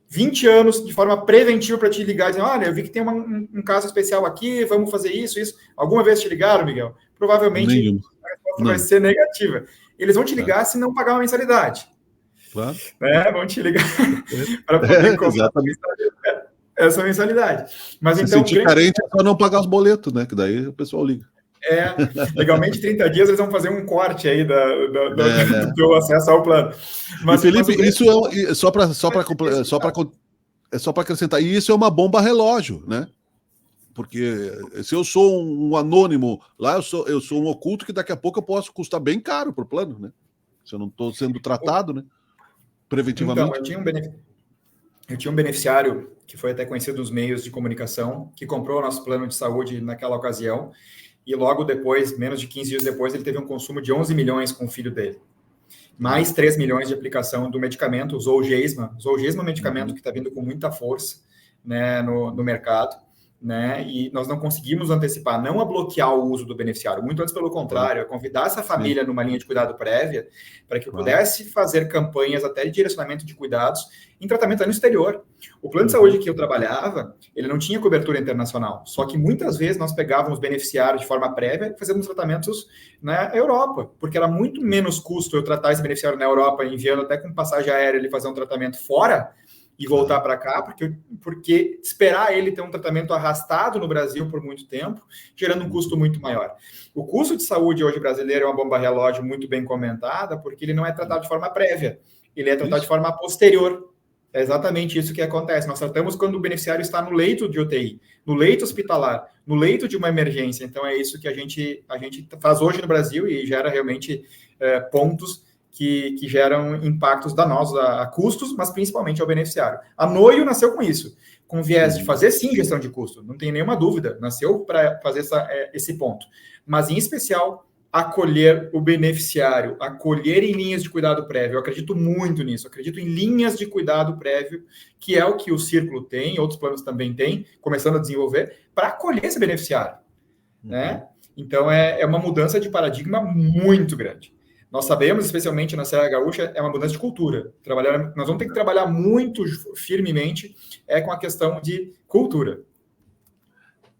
[SPEAKER 5] 20 anos de forma preventiva para te ligar, dizendo, olha, eu vi que tem um caso especial aqui, vamos fazer isso. Alguma vez te ligaram, Miguel? Provavelmente a resposta vai ser negativa. Eles vão te ligar se não pagar uma mensalidade.
[SPEAKER 1] Claro.
[SPEAKER 5] Né? Vão te ligar para poder cobrar essa mensalidade. Mas
[SPEAKER 1] se
[SPEAKER 5] então,
[SPEAKER 1] sentir carente é só não pagar os boletos, né? Que daí o pessoal liga.
[SPEAKER 5] Legalmente 30 dias eles vão fazer um corte aí do teu acesso ao plano.
[SPEAKER 1] Mas, e Felipe, isso é só para acrescentar, e isso é uma bomba relógio, né? Porque se eu sou um anônimo lá, eu sou um oculto que daqui a pouco eu posso custar bem caro para o plano, né? Se eu não estou sendo tratado, né? Preventivamente.
[SPEAKER 5] Então, eu tinha um beneficiário que foi até conhecido nos meios de comunicação, que comprou o nosso plano de saúde naquela ocasião, e logo depois, menos de 15 dias depois, ele teve um consumo de 11 milhões com o filho dele. Mais 3 milhões de aplicação do medicamento, o Zolgensma. O Zolgensma é um medicamento que está vindo com muita força, né, no mercado, né, e nós não conseguimos antecipar, não a bloquear o uso do beneficiário, muito antes pelo contrário, a convidar essa família numa linha de cuidado prévia, para que eu pudesse fazer campanhas até de direcionamento de cuidados em tratamento no exterior. O plano de saúde que eu trabalhava, ele não tinha cobertura internacional, só que muitas vezes nós pegávamos beneficiários de forma prévia e fazíamos tratamentos na Europa, porque era muito menos custo eu tratar esse beneficiário na Europa, enviando até com passagem aérea ele fazer um tratamento fora, e voltar para cá, porque esperar ele ter um tratamento arrastado no Brasil por muito tempo, gerando um custo muito maior. O custo de saúde hoje brasileiro é uma bomba relógio muito bem comentada, porque ele não é tratado de forma prévia, ele é tratado de forma posterior. É exatamente isso que acontece. Nós tratamos quando o beneficiário está no leito de UTI, no leito hospitalar, no leito de uma emergência. Então, é isso que a gente faz hoje no Brasil e gera realmente pontos que geram impactos danosos a custos, mas principalmente ao beneficiário. A Noio nasceu com isso, com viés de fazer, sim, gestão de custo, não tem nenhuma dúvida, nasceu para fazer esse ponto. Mas, em especial, acolher o beneficiário, acolher em linhas de cuidado prévio. Eu acredito muito nisso, acredito em linhas de cuidado prévio, que é o que o Círculo tem, outros planos também têm, começando a desenvolver, para acolher esse beneficiário. Né? Então, é uma mudança de paradigma muito grande. Nós sabemos, especialmente na Serra Gaúcha, é uma mudança de cultura. Nós vamos ter que trabalhar muito firmemente com a questão de cultura.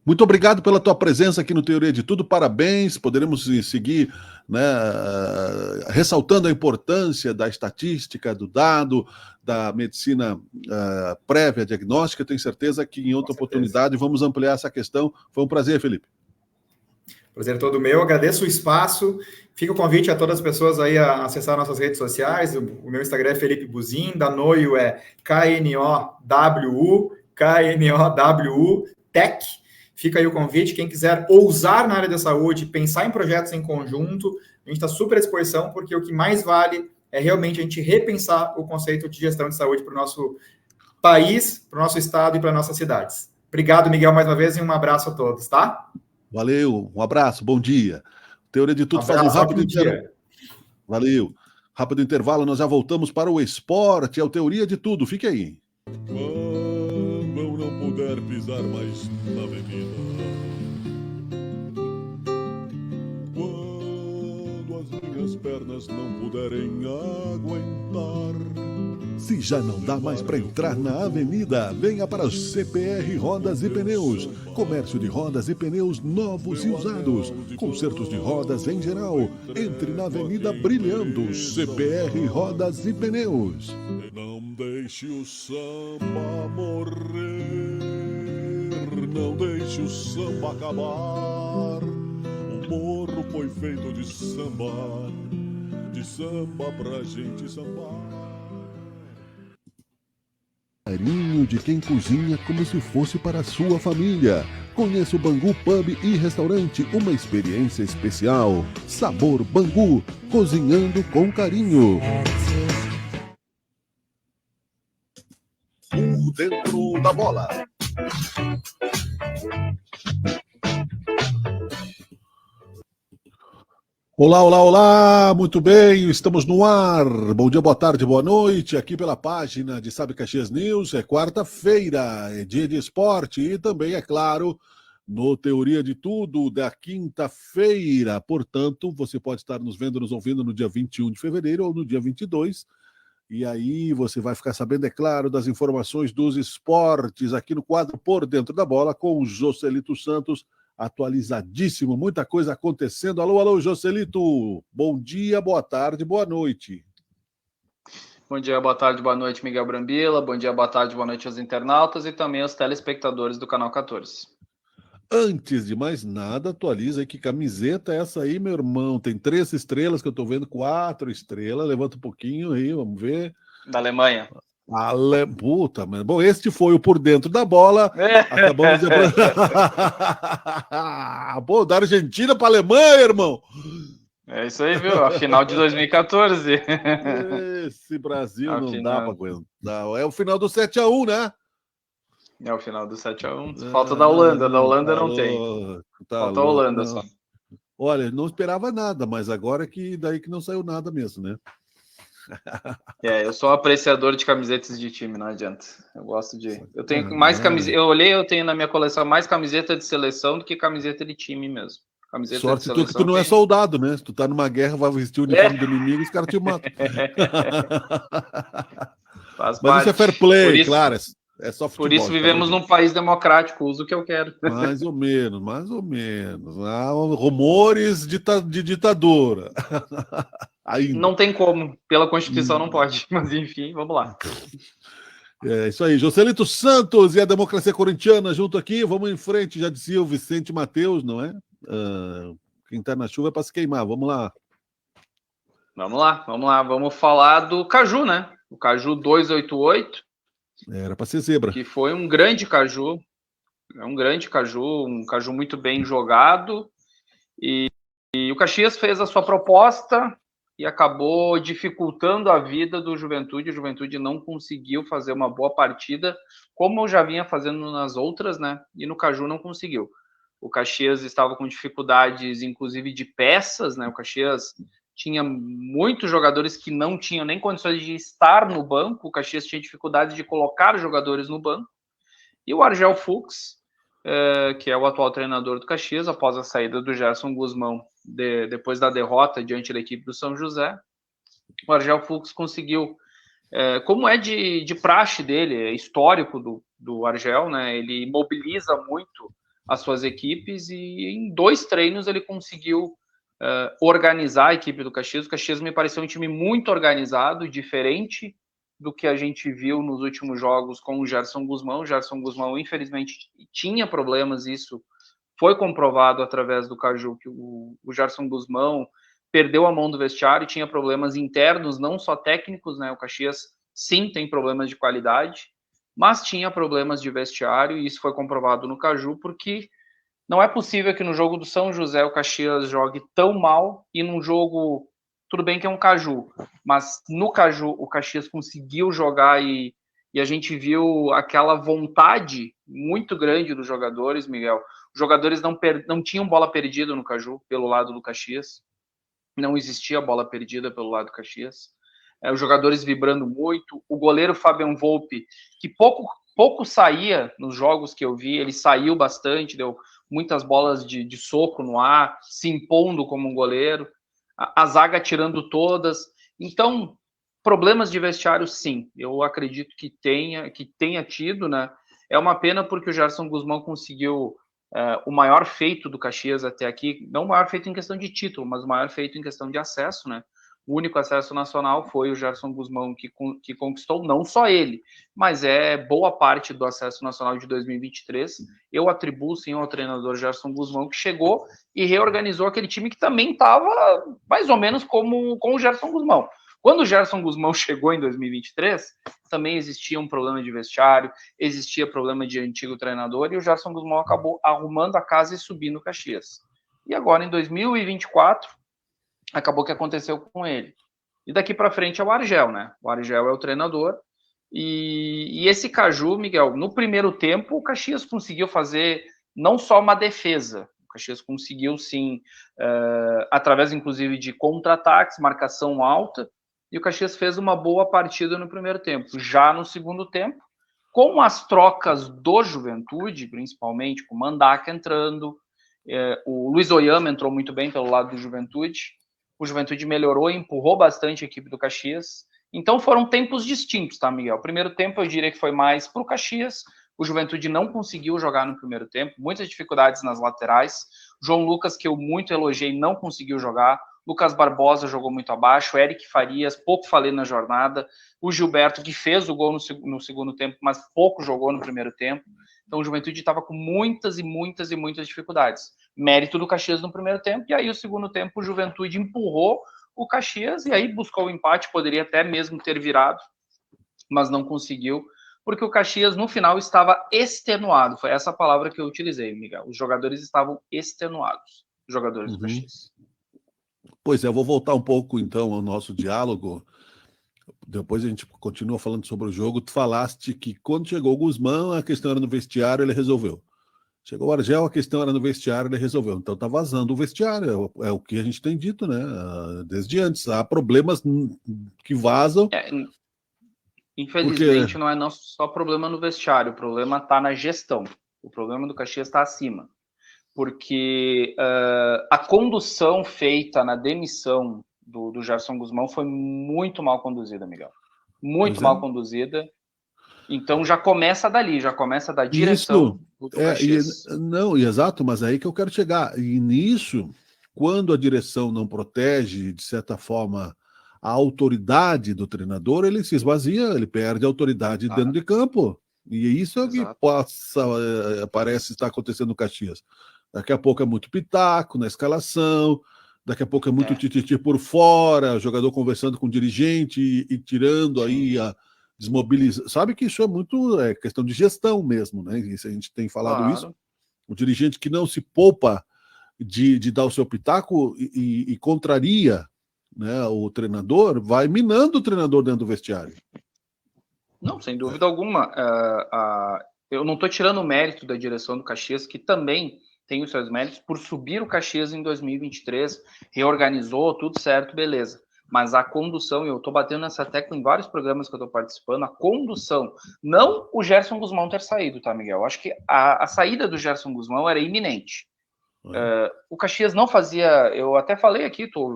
[SPEAKER 1] Muito obrigado pela tua presença aqui no Teoria de Tudo, parabéns, poderemos seguir, né, ressaltando a importância da estatística, do dado, da medicina prévia diagnóstica. Tenho certeza que em outra oportunidade vamos ampliar essa questão. Foi um prazer, Felipe.
[SPEAKER 5] Prazer todo meu, agradeço o espaço, fica o convite a todas as pessoas aí a acessar nossas redes sociais, o meu Instagram é Felipe Buzin, da Noio é KNOWU, Tech, fica aí o convite, quem quiser ousar na área da saúde, pensar em projetos em conjunto, a gente está super à disposição, porque o que mais vale é realmente a gente repensar o conceito de gestão de saúde para o nosso país, para o nosso estado e para nossas cidades. Obrigado, Miguel, mais uma vez, e um abraço a todos, tá?
[SPEAKER 1] Valeu, um abraço, bom dia. Teoria de Tudo faz um rápido intervalo. Valeu. Rápido intervalo, nós já voltamos para o esporte, é o Teoria de Tudo, fique aí.
[SPEAKER 2] Quando eu não puder pisar mais na avenida, quando as minhas pernas não puderem aguentar,
[SPEAKER 6] se já não dá mais para entrar na avenida, venha para o CPR Rodas e Pneus. Comércio de rodas e pneus novos e usados. Consertos de rodas em geral. Entre na Avenida Brilhando, CPR Rodas e Pneus.
[SPEAKER 2] E não deixe o samba morrer, não deixe o samba acabar. O morro foi feito de samba pra gente sambar.
[SPEAKER 6] Carinho de quem cozinha como se fosse para a sua família. Conheça o Bangu Pub e Restaurante, uma experiência especial. Sabor Bangu, cozinhando com carinho.
[SPEAKER 1] O Dentro da Bola. Olá, olá, olá, muito bem, estamos no ar. Bom dia, boa tarde, boa noite, aqui pela página de Sabe Caxias News. É quarta-feira, é dia de esporte e também, é claro, no Teoria de Tudo, da quinta-feira. Portanto, você pode estar nos vendo, nos ouvindo no dia 21 de fevereiro ou no dia 22. E aí você vai ficar sabendo, é claro, das informações dos esportes aqui no quadro Por Dentro da Bola com o Joselito Santos, atualizadíssimo, muita coisa acontecendo. Alô, alô, Joselito, bom dia, boa tarde, boa noite.
[SPEAKER 7] Bom dia, boa tarde, boa noite, Miguel Brambila. Bom dia, boa tarde, boa noite aos internautas e também aos telespectadores do Canal 14.
[SPEAKER 1] Antes de mais nada, atualiza aí que camiseta é essa aí, meu irmão. Tem 3 estrelas que eu tô vendo, 4 estrelas. Levanta um pouquinho aí, vamos ver.
[SPEAKER 7] Da Alemanha.
[SPEAKER 1] Puta, mas bom, este foi o Por Dentro da Bola. Acabamos de... Pô, da Argentina para Alemanha, irmão.
[SPEAKER 7] É isso aí, viu? A final de 2014.
[SPEAKER 1] Esse Brasil
[SPEAKER 7] A
[SPEAKER 1] não
[SPEAKER 7] final.
[SPEAKER 1] dá para aguentar. É o final do 7-1, né?
[SPEAKER 7] É o final do 7-1. Falta da Holanda. Da Holanda não tem. Falta a Holanda só.
[SPEAKER 1] Olha, não esperava nada, mas agora que daí que não saiu nada mesmo, né?
[SPEAKER 7] Eu sou apreciador de camisetas de time, não adianta. Eu gosto de. Eu tenho mais camiseta. Eu tenho na minha coleção mais camiseta de seleção do que camiseta de time mesmo. Camiseta
[SPEAKER 1] Sorte
[SPEAKER 7] de seleção
[SPEAKER 1] tu que tu não é soldado, né? Se tu tá numa guerra, vai vestir o uniforme do inimigo, os caras te matam.
[SPEAKER 7] Faz
[SPEAKER 1] Mas
[SPEAKER 7] parte.
[SPEAKER 1] isso é fair play,
[SPEAKER 7] Por isso,
[SPEAKER 1] claro. É só futebol.
[SPEAKER 7] Por isso vivemos num país democrático, uso o que eu quero.
[SPEAKER 1] Mais ou menos, mais ou menos. Há rumores de ditadura. Ainda.
[SPEAKER 7] Não tem como, pela Constituição não pode, mas enfim, vamos lá.
[SPEAKER 1] É isso aí, Joselito Santos e a democracia corintiana junto aqui, vamos em frente, já dizia o Vicente Mateus, não é? Quem tá na chuva é para se queimar, vamos lá.
[SPEAKER 7] Vamos falar do Caju, né? O Caju 288.
[SPEAKER 1] Era para ser zebra.
[SPEAKER 7] Que foi um grande Caju, um Caju muito bem jogado, e o Caxias fez a sua proposta e acabou dificultando a vida do Juventude. O Juventude não conseguiu fazer uma boa partida, como eu já vinha fazendo nas outras, né? E no Caju não conseguiu. O Caxias estava com dificuldades, inclusive, de peças, né? O Caxias tinha muitos jogadores que não tinham nem condições de estar no banco. O Caxias tinha dificuldade de colocar jogadores no banco. E o Argel Fuchs, que é o atual treinador do Caxias, após a saída do Gerson Guzmão, depois da derrota diante da equipe do São José, o Argel Fuchs conseguiu, como é de praxe dele, é histórico do Argel, né? Ele mobiliza muito as suas equipes e em 2 treinos ele conseguiu organizar a equipe do Caxias. O Caxias me pareceu um time muito organizado, diferente do que a gente viu nos últimos jogos com o Gerson Guzmão. O Gerson Guzmão, infelizmente, tinha problemas, isso foi comprovado através do Caju, que o Gerson Guzmão perdeu a mão do vestiário e tinha problemas internos, não só técnicos, né? O Caxias, sim, tem problemas de qualidade, mas tinha problemas de vestiário, e isso foi comprovado no Caju, porque não é possível que no jogo do São José o Caxias jogue tão mal e num jogo, tudo bem que é um Caju, mas no Caju o Caxias conseguiu jogar e a gente viu aquela vontade muito grande dos jogadores, Miguel. Os jogadores não tinham bola perdida no Caju, pelo lado do Caxias. Não existia bola perdida pelo lado do Caxias. Os jogadores vibrando muito. O goleiro Fabian Volpe, que pouco saía nos jogos que eu vi, ele saiu bastante, deu muitas bolas de soco no ar, se impondo como um goleiro, a zaga tirando todas. Então, problemas de vestiário, sim, eu acredito que tenha tido, né? É uma pena porque o Gerson Guzmão conseguiu o maior feito do Caxias até aqui, não o maior feito em questão de título, mas o maior feito em questão de acesso, né? O único acesso nacional foi o Gerson Guzmão que conquistou, não só ele, mas boa parte do acesso nacional de 2023. Eu atribuo, sim, ao treinador Gerson Guzmão, que chegou e reorganizou aquele time que também estava mais ou menos como com o Gerson Guzmão. Quando o Gerson Guzmão chegou em 2023, também existia um problema de vestiário, existia problema de antigo treinador, e o Gerson Guzmão acabou arrumando a casa e subindo o Caxias. E agora, em 2024, acabou que aconteceu com ele. E daqui para frente é o Argel, né? O Argel é o treinador. E esse Caju, Miguel, no primeiro tempo, o Caxias conseguiu fazer não só uma defesa, o Caxias conseguiu, sim, através, inclusive, de contra-ataques, marcação alta, e o Caxias fez uma boa partida no primeiro tempo. Já no segundo tempo, com as trocas do Juventude, principalmente, com o Mandaca entrando, o Luiz Oyama entrou muito bem pelo lado do Juventude, o Juventude melhorou e empurrou bastante a equipe do Caxias. Então foram tempos distintos, tá, Miguel? O primeiro tempo eu diria que foi mais para o Caxias. O Juventude não conseguiu jogar no primeiro tempo, muitas dificuldades nas laterais. João Lucas, que eu muito elogiei, não conseguiu jogar. Lucas Barbosa jogou muito abaixo. Eric Farias, pouco falei na jornada. O Gilberto, que fez o gol no segundo tempo, mas pouco jogou no primeiro tempo. Então o Juventude estava com muitas dificuldades. Mérito do Caxias no primeiro tempo, e aí o segundo tempo o Juventude empurrou o Caxias e aí buscou o empate, poderia até mesmo ter virado, mas não conseguiu, porque o Caxias no final estava extenuado, foi essa palavra que eu utilizei, Miguel. Os jogadores estavam extenuados, os jogadores do Caxias.
[SPEAKER 1] Pois é, eu vou voltar um pouco então ao nosso diálogo. Depois a gente continua falando sobre o jogo. Tu falaste que quando chegou o Guzmão, a questão era no vestiário, ele resolveu. Chegou o Argel, a questão era no vestiário, ele resolveu. Então tá vazando o vestiário, é o que a gente tem dito, né? Desde antes. Há problemas que vazam.
[SPEAKER 7] Infelizmente, não é só problema no vestiário, o problema está na gestão. O problema do Caxias está acima. Porque a condução feita na demissão do Gerson Guzmão foi muito mal conduzida, Miguel. Muito mal conduzida. Então já começa dali, já começa da direção do Caxias.
[SPEAKER 1] Exato, mas aí que eu quero chegar. E nisso, quando a direção não protege, de certa forma, a autoridade do treinador, ele se esvazia, ele perde a autoridade dentro de campo. E isso é o que parece estar acontecendo no Caxias. Daqui a pouco é muito pitaco na escalação, daqui a pouco é muito tititi por fora, o jogador conversando com o dirigente e tirando aí a desmobilizar. Sabe que isso é muito questão de gestão mesmo, né? Isso a gente tem falado isso. O dirigente que não se poupa de dar o seu pitaco e contraria, né, o treinador, vai minando o treinador dentro do vestiário.
[SPEAKER 7] Não, sem dúvida alguma. Eu não estou tirando o mérito da direção do Caxias, que também tem os seus méritos por subir o Caxias em 2023, reorganizou, tudo certo, beleza. Mas a condução, e eu estou batendo nessa tecla em vários programas que eu estou participando, a condução, não o Gerson Guzmão ter saído, tá, Miguel? Eu acho que a saída do Gerson Guzmão era iminente. O Caxias não fazia, eu até falei aqui, tu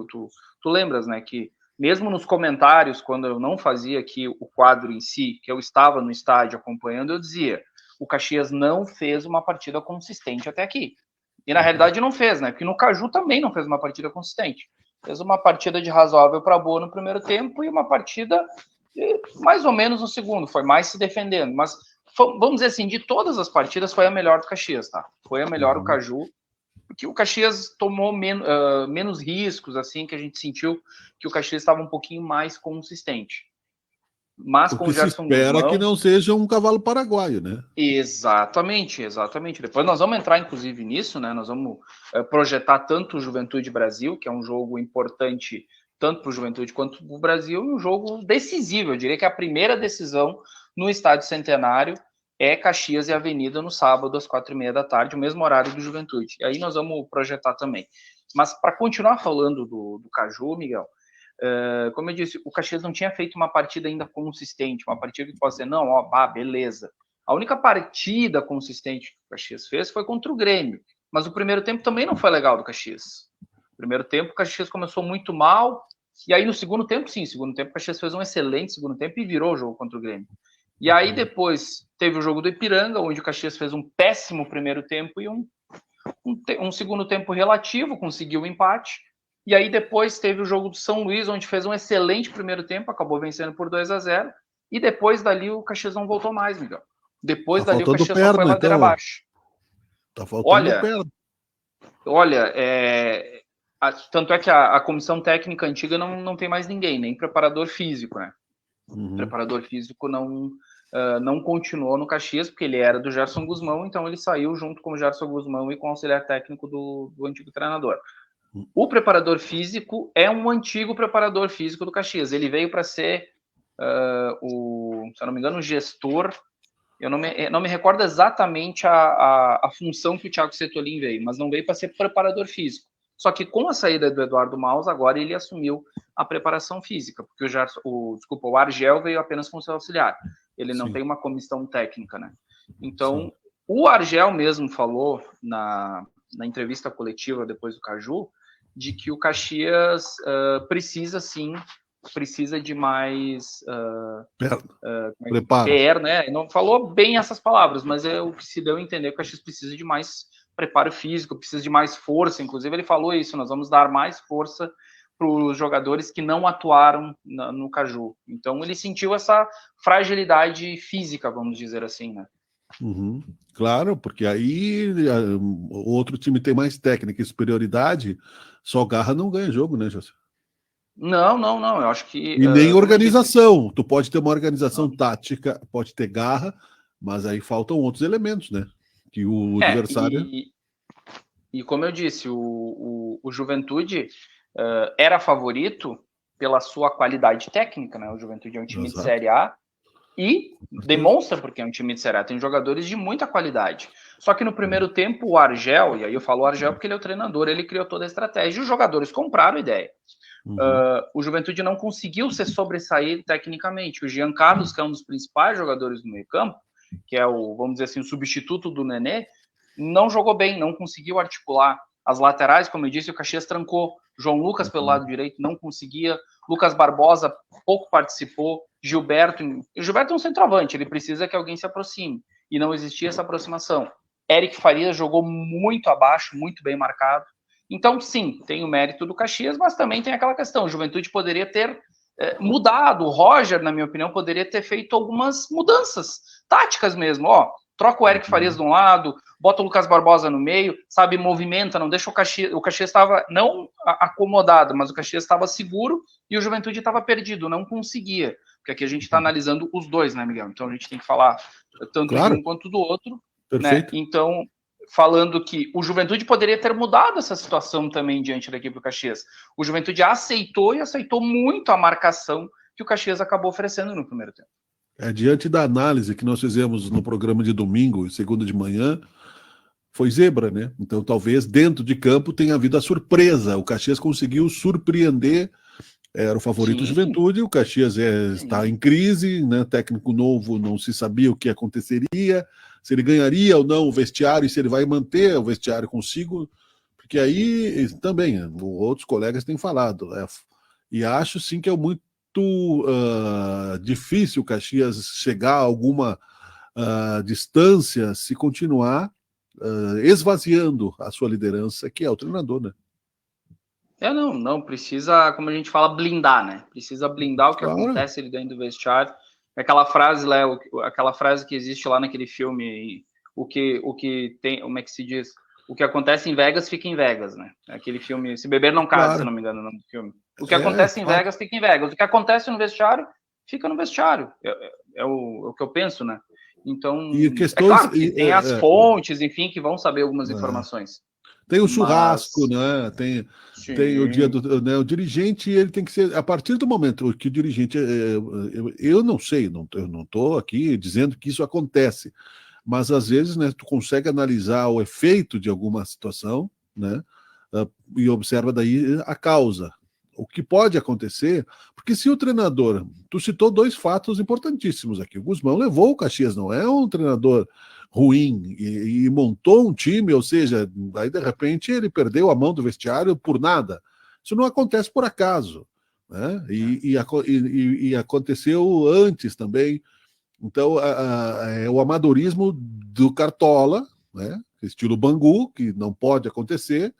[SPEAKER 7] lembras, né, que mesmo nos comentários, quando eu não fazia aqui o quadro em si, que eu estava no estádio acompanhando, eu dizia, o Caxias não fez uma partida consistente até aqui. E na realidade não fez, né? Porque no Caju também não fez uma partida consistente. Fez uma partida de razoável para boa no primeiro tempo e uma partida mais ou menos no segundo. Foi mais se defendendo. Mas, vamos dizer assim, de todas as partidas foi a melhor do Caxias, tá? Foi a melhor do Caju. Porque o Caxias tomou menos riscos, assim, que a gente sentiu que o Caxias estava um pouquinho mais consistente. Mas com o Gerson
[SPEAKER 1] Guzmão... espera que não seja um cavalo paraguaio, né?
[SPEAKER 7] Exatamente. Depois nós vamos entrar, inclusive, nisso, né? Nós vamos projetar tanto o Juventude Brasil, que é um jogo importante tanto para o Juventude quanto para o Brasil, e um jogo decisivo. Eu diria que a primeira decisão no Estádio Centenário é Caxias e Avenida no sábado, às 4h30 da tarde, o mesmo horário do Juventude. E aí nós vamos projetar também. Mas para continuar falando do Caju, Miguel, como eu disse, o Caxias não tinha feito uma partida ainda consistente, uma partida que pode ser, beleza. A única partida consistente que o Caxias fez foi contra o Grêmio, mas o primeiro tempo também não foi legal do Caxias. No primeiro tempo, o Caxias começou muito mal, e aí no segundo tempo, o Caxias fez um excelente segundo tempo e virou o jogo contra o Grêmio. E aí depois teve o jogo do Ipiranga, onde o Caxias fez um péssimo primeiro tempo e um segundo tempo relativo, conseguiu o empate. E aí depois teve o jogo do São Luís, onde fez um excelente primeiro tempo, acabou vencendo por 2-0. E depois dali o Caxias não voltou mais, Miguel. Depois dali o Caxias só foi ladeira abaixo.
[SPEAKER 1] Tá faltando perna.
[SPEAKER 7] Olha, Tanto é que a comissão técnica antiga não tem mais ninguém, nem preparador físico, né?
[SPEAKER 1] Uhum.
[SPEAKER 7] O preparador físico não continuou no Caxias, porque ele era do Gerson Guzmão, então ele saiu junto com o Gerson Guzmão e com o auxiliar técnico do antigo treinador. O preparador físico é um antigo preparador físico do Caxias. Ele veio para ser, se eu não me engano, o gestor. Eu não me recordo exatamente a função que o Thiago Setolin veio, mas não veio para ser preparador físico. Só que com a saída do Eduardo Maus, agora ele assumiu a preparação física, porque o Argel veio apenas com seu auxiliar. Ele não tem uma comissão técnica, né? Então, o Argel mesmo falou na entrevista coletiva depois do Caju, de que o Caxias precisa de mais
[SPEAKER 1] preparo,
[SPEAKER 7] né? Não falou bem essas palavras, mas é o que se deu a entender que o Caxias precisa de mais preparo físico, precisa de mais força. Inclusive, ele falou isso: nós vamos dar mais força para os jogadores que não atuaram no Caju. Então, ele sentiu essa fragilidade física, vamos dizer assim, né?
[SPEAKER 1] Uhum. Claro, porque aí o outro time tem mais técnica e superioridade, só garra não ganha jogo, né, José?
[SPEAKER 7] Não, eu acho que...
[SPEAKER 1] E nem organização. Tu pode ter uma organização tática, pode ter garra, mas aí faltam outros elementos, né? Que o adversário...
[SPEAKER 7] E como eu disse, o Juventude era favorito pela sua qualidade técnica, né? O Juventude é um time de Série A e demonstra porque é um time de Série A. Tem jogadores de muita qualidade. Só que no primeiro tempo, o Argel, e aí eu falo Argel porque ele é o treinador, ele criou toda a estratégia e os jogadores compraram a ideia. O Juventude não conseguiu se sobressair tecnicamente. O Jean Carlos, que é um dos principais jogadores do meio campo, que é vamos dizer assim, o substituto do Nenê, não jogou bem, não conseguiu articular. As laterais, como eu disse, o Caxias trancou. João Lucas pelo lado direito não conseguia. Lucas Barbosa pouco participou. Gilberto é um centroavante, ele precisa que alguém se aproxime. E não existia essa aproximação. Eric Farias jogou muito abaixo, muito bem marcado. Então, sim, tem o mérito do Caxias, mas também tem aquela questão. O Juventude poderia ter mudado. O Roger, na minha opinião, poderia ter feito algumas mudanças táticas mesmo. Troca o Eric Farias de um lado, bota o Lucas Barbosa no meio, sabe, movimenta, não deixa o Caxias. O Caxias estava não acomodado, mas o Caxias estava seguro e o Juventude estava perdido, não conseguia. Porque aqui a gente está analisando os dois, né, Miguel? Então a gente tem que falar tanto de um quanto do outro.
[SPEAKER 1] Perfeito.
[SPEAKER 7] Né? Então, falando que o Juventude poderia ter mudado essa situação também diante da equipe do Caxias. O Juventude aceitou muito a marcação que o Caxias acabou oferecendo no primeiro tempo.
[SPEAKER 1] Diante da análise que nós fizemos no programa de domingo, segunda de manhã, foi zebra, né? Então, talvez dentro de campo tenha havido a surpresa. O Caxias conseguiu surpreender, era o favorito do Juventude, o Caxias está em crise, né? Técnico novo, não se sabia o que aconteceria, se ele ganharia ou não o vestiário, e se ele vai manter o vestiário consigo, porque aí também, outros colegas têm falado, e acho sim que é muito difícil o Caxias chegar a alguma distância se continuar esvaziando a sua liderança, que é o treinador, né?
[SPEAKER 7] Não precisa, como a gente fala, blindar, né? Precisa blindar o que acontece ali dentro do vestiário. Aquela frase, Léo, aquela frase que existe lá naquele filme, o que tem, como é que se diz? O que acontece em Vegas fica em Vegas, né? Aquele filme, Se Beber Não Case, se não me engano o nome do filme. O que acontece em Vegas fica em Vegas. O que acontece no vestiário fica no vestiário. É o que eu penso, né? Então, claro que tem as fontes, enfim, que vão saber algumas informações.
[SPEAKER 1] Tem o churrasco, né? Tem o dia do... Né? O dirigente, ele tem que ser... A partir do momento que o dirigente... Eu não sei, eu não estou aqui dizendo que isso acontece, mas às vezes, né, tu consegue analisar o efeito de alguma situação, né? E observa daí a causa. O que pode acontecer, porque se o treinador... Tu citou dois fatos importantíssimos aqui. O Guzmão levou o Caxias, não é um treinador ruim, e montou um time, ou seja, aí de repente ele perdeu a mão do vestiário por nada. Isso não acontece por acaso, né? E aconteceu antes também. Então, é o amadorismo do Cartola, né? Estilo Bangu, que não pode acontecer,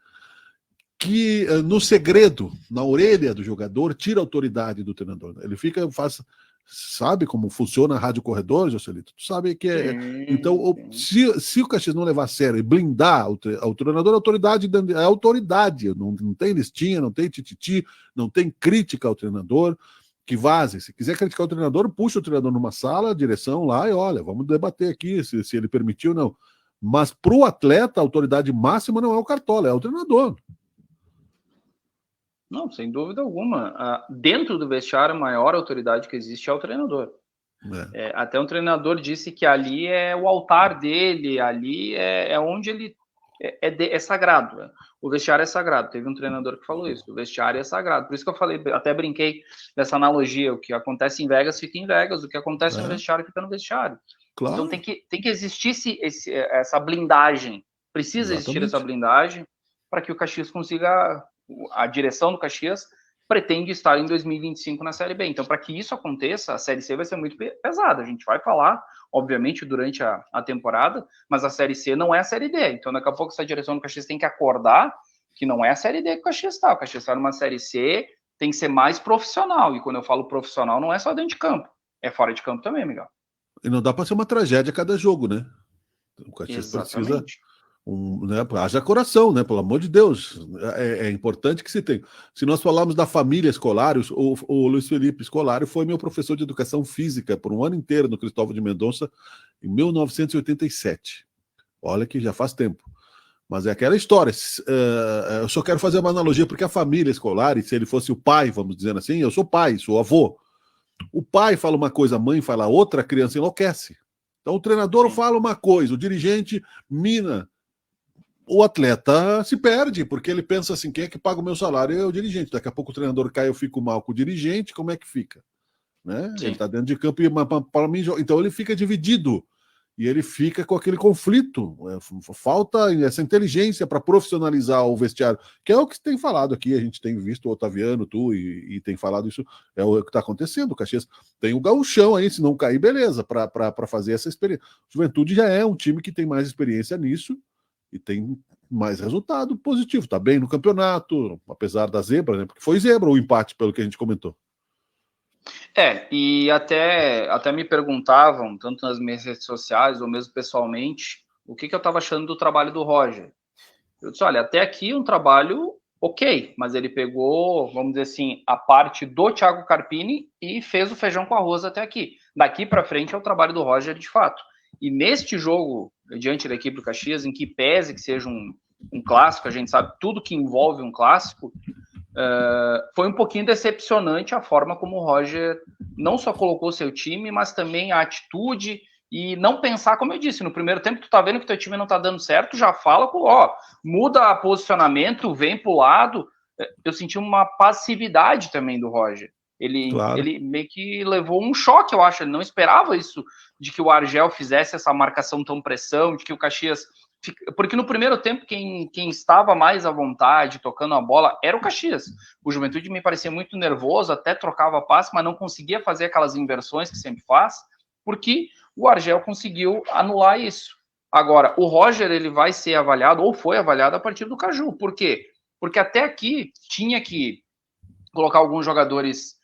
[SPEAKER 1] que no segredo, na orelha do jogador, tira a autoridade do treinador. Ele Sabe como funciona a Rádio Corredor, Joselito? Tu sabe que é.
[SPEAKER 7] Sim,
[SPEAKER 1] Então, se o Caxias não levar a sério e blindar o treinador, a autoridade. Não tem listinha, não tem tititi, não tem crítica ao treinador. Que vaze. Se quiser criticar o treinador, puxa o treinador numa sala, a direção lá e olha, vamos debater aqui se ele permitiu ou não. Mas para o atleta, a autoridade máxima não é o Cartola, é o treinador.
[SPEAKER 7] Não, sem dúvida alguma. Dentro do vestiário, a maior autoridade que existe é o treinador. Até um treinador disse que ali é o altar dele, ali é onde ele é sagrado. O vestiário é sagrado. Teve um treinador que falou isso. O vestiário é sagrado. Por isso que eu falei, até brinquei dessa analogia. O que acontece em Vegas fica em Vegas. O que acontece no vestiário fica no vestiário.
[SPEAKER 1] Claro.
[SPEAKER 7] Então tem que existir essa blindagem. Precisa existir essa blindagem para que o Caxias consiga. A direção do Caxias pretende estar em 2025 na Série B. Então, para que isso aconteça, a Série C vai ser muito pesada. A gente vai falar, obviamente, durante a temporada, mas a Série C não é a Série D. Então, daqui a pouco, essa direção do Caxias tem que acordar que não é a Série D que o Caxias está. O Caxias está numa Série C, tem que ser mais profissional. E quando eu falo profissional, não é só dentro de campo. É fora de campo também, Miguel.
[SPEAKER 1] E não dá para ser uma tragédia a cada jogo, né? O Caxias precisa... haja coração, né? Pelo amor de Deus, é importante que se tenha. Se nós falarmos da família Scolari, o Luiz Felipe Scolari foi meu professor de educação física por um ano inteiro no Cristóvão de Mendonça em 1987. Olha que já faz tempo. Mas é aquela história. Eu só quero fazer uma analogia porque a família Scolari, se ele fosse o pai, vamos dizer assim, eu sou pai, sou avô. O pai fala uma coisa, a mãe fala outra, a criança enlouquece. Então o treinador fala uma coisa, o dirigente mina. O atleta se perde, porque ele pensa assim, quem é que paga o meu salário? É o dirigente. Daqui a pouco o treinador cai, eu fico mal com o dirigente, como é que fica? Né? Ele está dentro de campo e para mim, então ele fica dividido e ele fica com aquele conflito. Falta essa inteligência para profissionalizar o vestiário, que é o que tem falado aqui, a gente tem visto o Otaviano, tu, e tem falado isso, é o que está acontecendo. O Caxias tem o gauchão aí, se não cair, beleza, para fazer essa experiência. Juventude já é um time que tem mais experiência nisso, e tem mais resultado positivo. Está bem no campeonato, apesar da zebra, né? Porque foi zebra o empate, pelo que a gente comentou.
[SPEAKER 7] E até me perguntavam, tanto nas minhas redes sociais ou mesmo pessoalmente, o que eu estava achando do trabalho do Roger. Eu disse, olha, até aqui um trabalho ok, mas ele pegou, vamos dizer assim, a parte do Thiago Carpini e fez o feijão com arroz até aqui. Daqui para frente é o trabalho do Roger de fato. E neste jogo, diante da equipe do Caxias, em que pese que seja um clássico, a gente sabe tudo que envolve um clássico, foi um pouquinho decepcionante a forma como o Roger não só colocou seu time, mas também a atitude e não pensar, como eu disse, no primeiro tempo tu tá vendo que teu time não tá dando certo, já fala, muda posicionamento, vem pro lado. Eu senti uma passividade também do Roger. Ele meio que levou um choque, eu acho. Ele não esperava isso, de que o Argel fizesse essa marcação tão pressão, de que o Caxias... Porque no primeiro tempo, quem estava mais à vontade, tocando a bola, era o Caxias. O Juventude me parecia muito nervoso, até trocava passe, mas não conseguia fazer aquelas inversões que sempre faz, porque o Argel conseguiu anular isso. Agora, o Roger, ele vai ser avaliado, ou foi avaliado, a partir do Caju. Por quê? Porque até aqui tinha que colocar alguns jogadores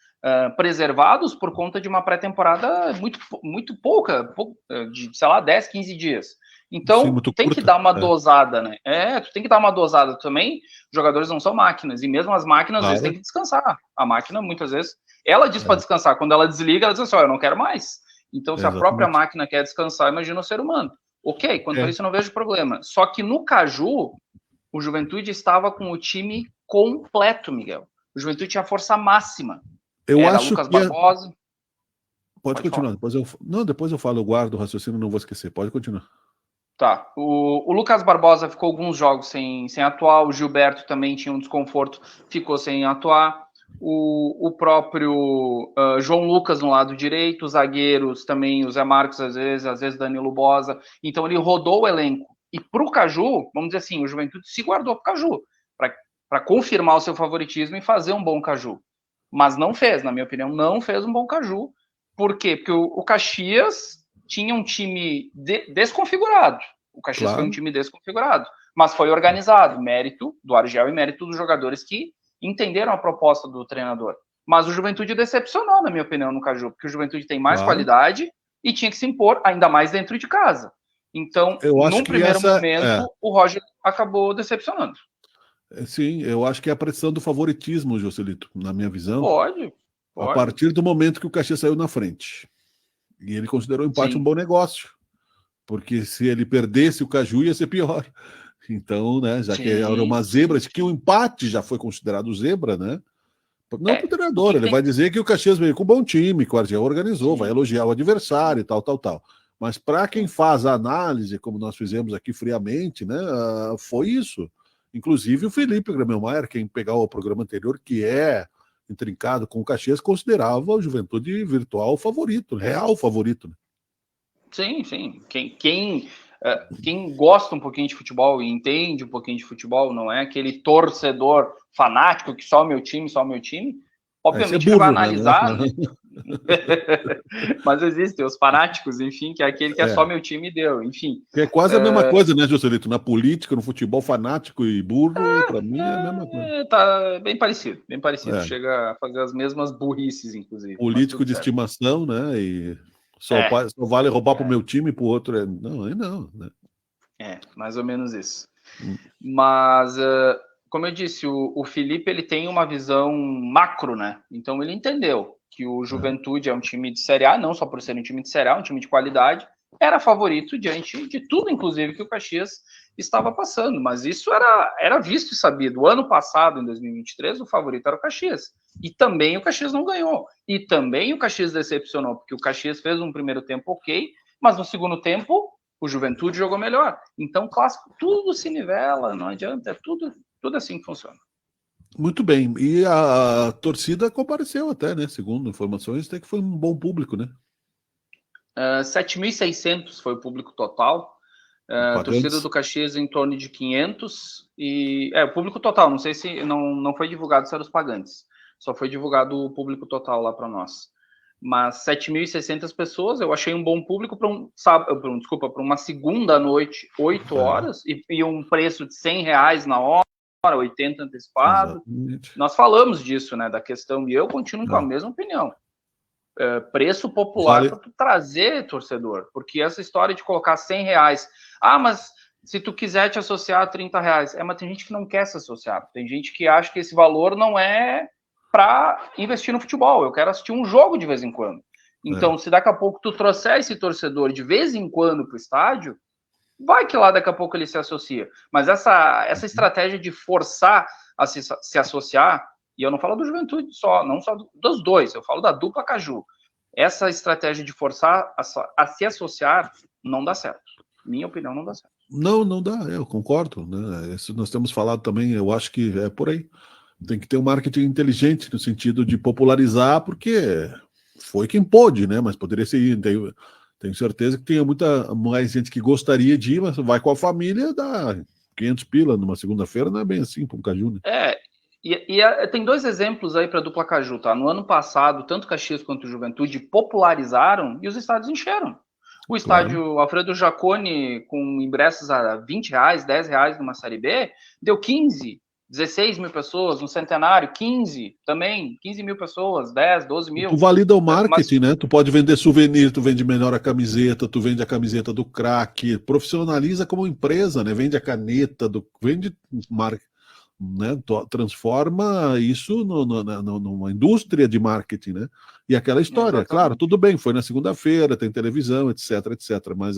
[SPEAKER 7] preservados por conta de uma pré-temporada muito pouca, de, sei lá, 10, 15 dias. Então,
[SPEAKER 1] sim,
[SPEAKER 7] tu tem que dar uma dosada, né? Tu tem que dar uma dosada também. Os jogadores não são máquinas, e mesmo as máquinas, às vezes, têm que descansar. A máquina, muitas vezes, ela diz para descansar. Quando ela desliga, ela diz assim, eu não quero mais. Então, se a própria máquina quer descansar, imagina o ser humano. Ok, quanto a isso eu não vejo problema. Só que no Caju, o Juventude estava com o time completo, Miguel. O Juventude tinha força máxima.
[SPEAKER 1] Eu acho
[SPEAKER 7] Lucas
[SPEAKER 1] que
[SPEAKER 7] Barbosa.
[SPEAKER 1] Pode continuar. Depois eu falo, eu guardo o raciocínio, não vou esquecer. Pode continuar.
[SPEAKER 7] Tá. O Lucas Barbosa ficou alguns jogos sem atuar. O Gilberto também tinha um desconforto, ficou sem atuar. O próprio João Lucas no lado direito, os zagueiros também, o Zé Marcos às vezes Danilo Bosa. Então ele rodou o elenco. E para o Caju, vamos dizer assim, o Juventude se guardou para o Caju, para confirmar o seu favoritismo e fazer um bom Caju. Mas não fez, na minha opinião, não fez um bom Caju. Por quê? Porque o Caxias tinha um time desconfigurado. O Caxias foi um time desconfigurado, mas foi organizado. Mérito do Argel e mérito dos jogadores que entenderam a proposta do treinador. Mas o Juventude decepcionou, na minha opinião, no Caju, porque o Juventude tem mais
[SPEAKER 1] Claro.
[SPEAKER 7] qualidade e tinha que se impor, ainda mais dentro de casa. Então,
[SPEAKER 1] Eu acho
[SPEAKER 7] num
[SPEAKER 1] que
[SPEAKER 7] primeiro
[SPEAKER 1] essa
[SPEAKER 7] momento, o Roger acabou decepcionando.
[SPEAKER 1] sim, eu acho que é a pressão do favoritismo, Joselito, na minha visão,
[SPEAKER 7] Pode.
[SPEAKER 1] a partir do momento que o Caxias saiu na frente. E ele considerou o empate
[SPEAKER 7] Sim.
[SPEAKER 1] um bom negócio, porque se ele perdesse o Caju ia ser pior. Então, né, já que era uma zebra, que o empate já foi considerado zebra, né? Não para o treinador, ele vai dizer que o Caxias veio com um bom time, que o Argel organizou, vai elogiar o adversário e tal. Mas para quem faz a análise, como nós fizemos aqui friamente, né, foi isso. Inclusive o Felipe Gramelmaier, quem pegar o programa anterior, que é intrincado com o Caxias, considerava o Juventude virtual favorito, real favorito. Né?
[SPEAKER 7] Sim, sim. Quem gosta um pouquinho de futebol e entende um pouquinho de futebol, não é aquele torcedor fanático que só o meu time, obviamente
[SPEAKER 1] burro,
[SPEAKER 7] ele vai analisar,
[SPEAKER 1] né?
[SPEAKER 7] Mas existem os fanáticos, enfim, que é aquele que é só meu time e deu, enfim.
[SPEAKER 1] Que é quase a mesma coisa, né, Joselito? Na política, no futebol, fanático e burro, para mim é a mesma coisa.
[SPEAKER 7] Tá bem parecido. Chega a fazer as mesmas burrices, inclusive.
[SPEAKER 1] Político de estimação, né, e só vale roubar pro meu time e pro outro. Não, aí não. Né?
[SPEAKER 7] Mais ou menos isso. Mas, como eu disse, o Felipe ele tem uma visão macro, né? Então ele entendeu que o Juventude é um time de Série A, não só por ser um time de Série A, um time de qualidade, era favorito diante de tudo, inclusive, que o Caxias estava passando. Mas isso era visto e sabido. O ano passado, em 2023, o favorito era o Caxias. E também o Caxias não ganhou. E também o Caxias decepcionou, porque o Caxias fez um primeiro tempo ok, mas no segundo tempo o Juventude jogou melhor. Então, clássico, tudo se nivela, não adianta, é tudo assim que funciona.
[SPEAKER 1] Muito bem. E a torcida compareceu até, né? Segundo informações, até que foi um bom público, né?
[SPEAKER 7] 7.600 foi o público total. A torcida do Caxias em torno de 500. E o público total, não sei se não foi divulgado se eram os pagantes. Só foi divulgado o público total lá para nós. Mas 7.600 pessoas, eu achei um bom público para uma segunda noite, 8 horas, e um preço de R$100 na hora, 80 antecipado. Exatamente. Nós falamos disso, né, da questão, e eu continuo com a mesma opinião. Preço popular para tu trazer torcedor, porque essa história de colocar R$100, mas se tu quiser te associar a R$30, mas tem gente que não quer se associar, tem gente que acha que esse valor não é para investir no futebol, eu quero assistir um jogo de vez em quando. Então, se daqui a pouco tu trouxer esse torcedor de vez em quando para o estádio, vai que lá daqui a pouco ele se associa. Mas essa estratégia de forçar a se associar, e eu não falo do Juventude só, não só dos dois, eu falo da dupla Caju. Essa estratégia de forçar a se associar não dá certo. Minha opinião, não dá certo.
[SPEAKER 1] Não dá, eu concordo. Né? Isso nós temos falado também, eu acho que é por aí. Tem que ter um marketing inteligente no sentido de popularizar, porque foi quem pôde, né? Mas poderia ser. Tenho certeza que tem muita mais gente que gostaria de ir, mas vai com a família, dá 500 pila numa segunda-feira, não é bem assim para um Caju, né?
[SPEAKER 7] Tem dois exemplos aí para a dupla Caju, tá? No ano passado, tanto Caxias quanto o Juventude popularizaram e os estádios encheram. O estádio Alfredo Jaconi, com ingressos a R$20, R$10 numa Série B, deu 15, 16 mil pessoas, no Centenário, 15 também, 15 mil pessoas, 10, 12 mil.
[SPEAKER 1] Tu valida o marketing, né? Tu pode vender souvenir, tu vende melhor a camiseta, tu vende a camiseta do craque, profissionaliza como empresa, né? Vende a caneta, vende marca, né? Transforma isso numa indústria de marketing, né? E aquela história, exatamente. Claro, tudo bem, foi na segunda-feira, tem televisão, etc, mas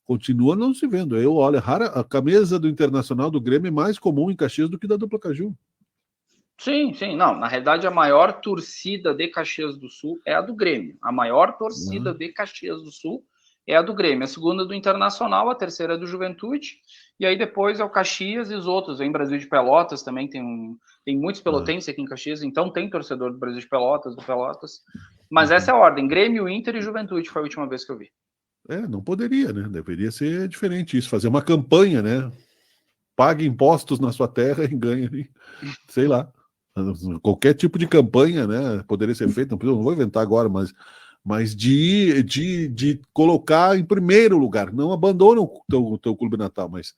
[SPEAKER 1] continua não se vendo. Eu olho, a camisa do Internacional do Grêmio é mais comum em Caxias do que da dupla Caju.
[SPEAKER 7] Sim, não, na realidade a maior torcida de Caxias do Sul é a do Grêmio. A maior torcida de Caxias do Sul é a do Grêmio. A segunda do Internacional, a terceira é do Juventude, e aí depois é o Caxias e os outros. Em Brasil de Pelotas também tem muitos pelotenses aqui em Caxias, então tem torcedor do Brasil de Pelotas, do Pelotas. Mas essa é a ordem, Grêmio, Inter e Juventude foi a última vez que eu vi.
[SPEAKER 1] Não poderia, né? Deveria ser diferente isso, fazer uma campanha, né? Pague impostos na sua terra e ganhe, sei lá. Qualquer tipo de campanha, né? Poderia ser feita, não vou inventar agora, mas de colocar em primeiro lugar. Não abandona o teu clube natal, mas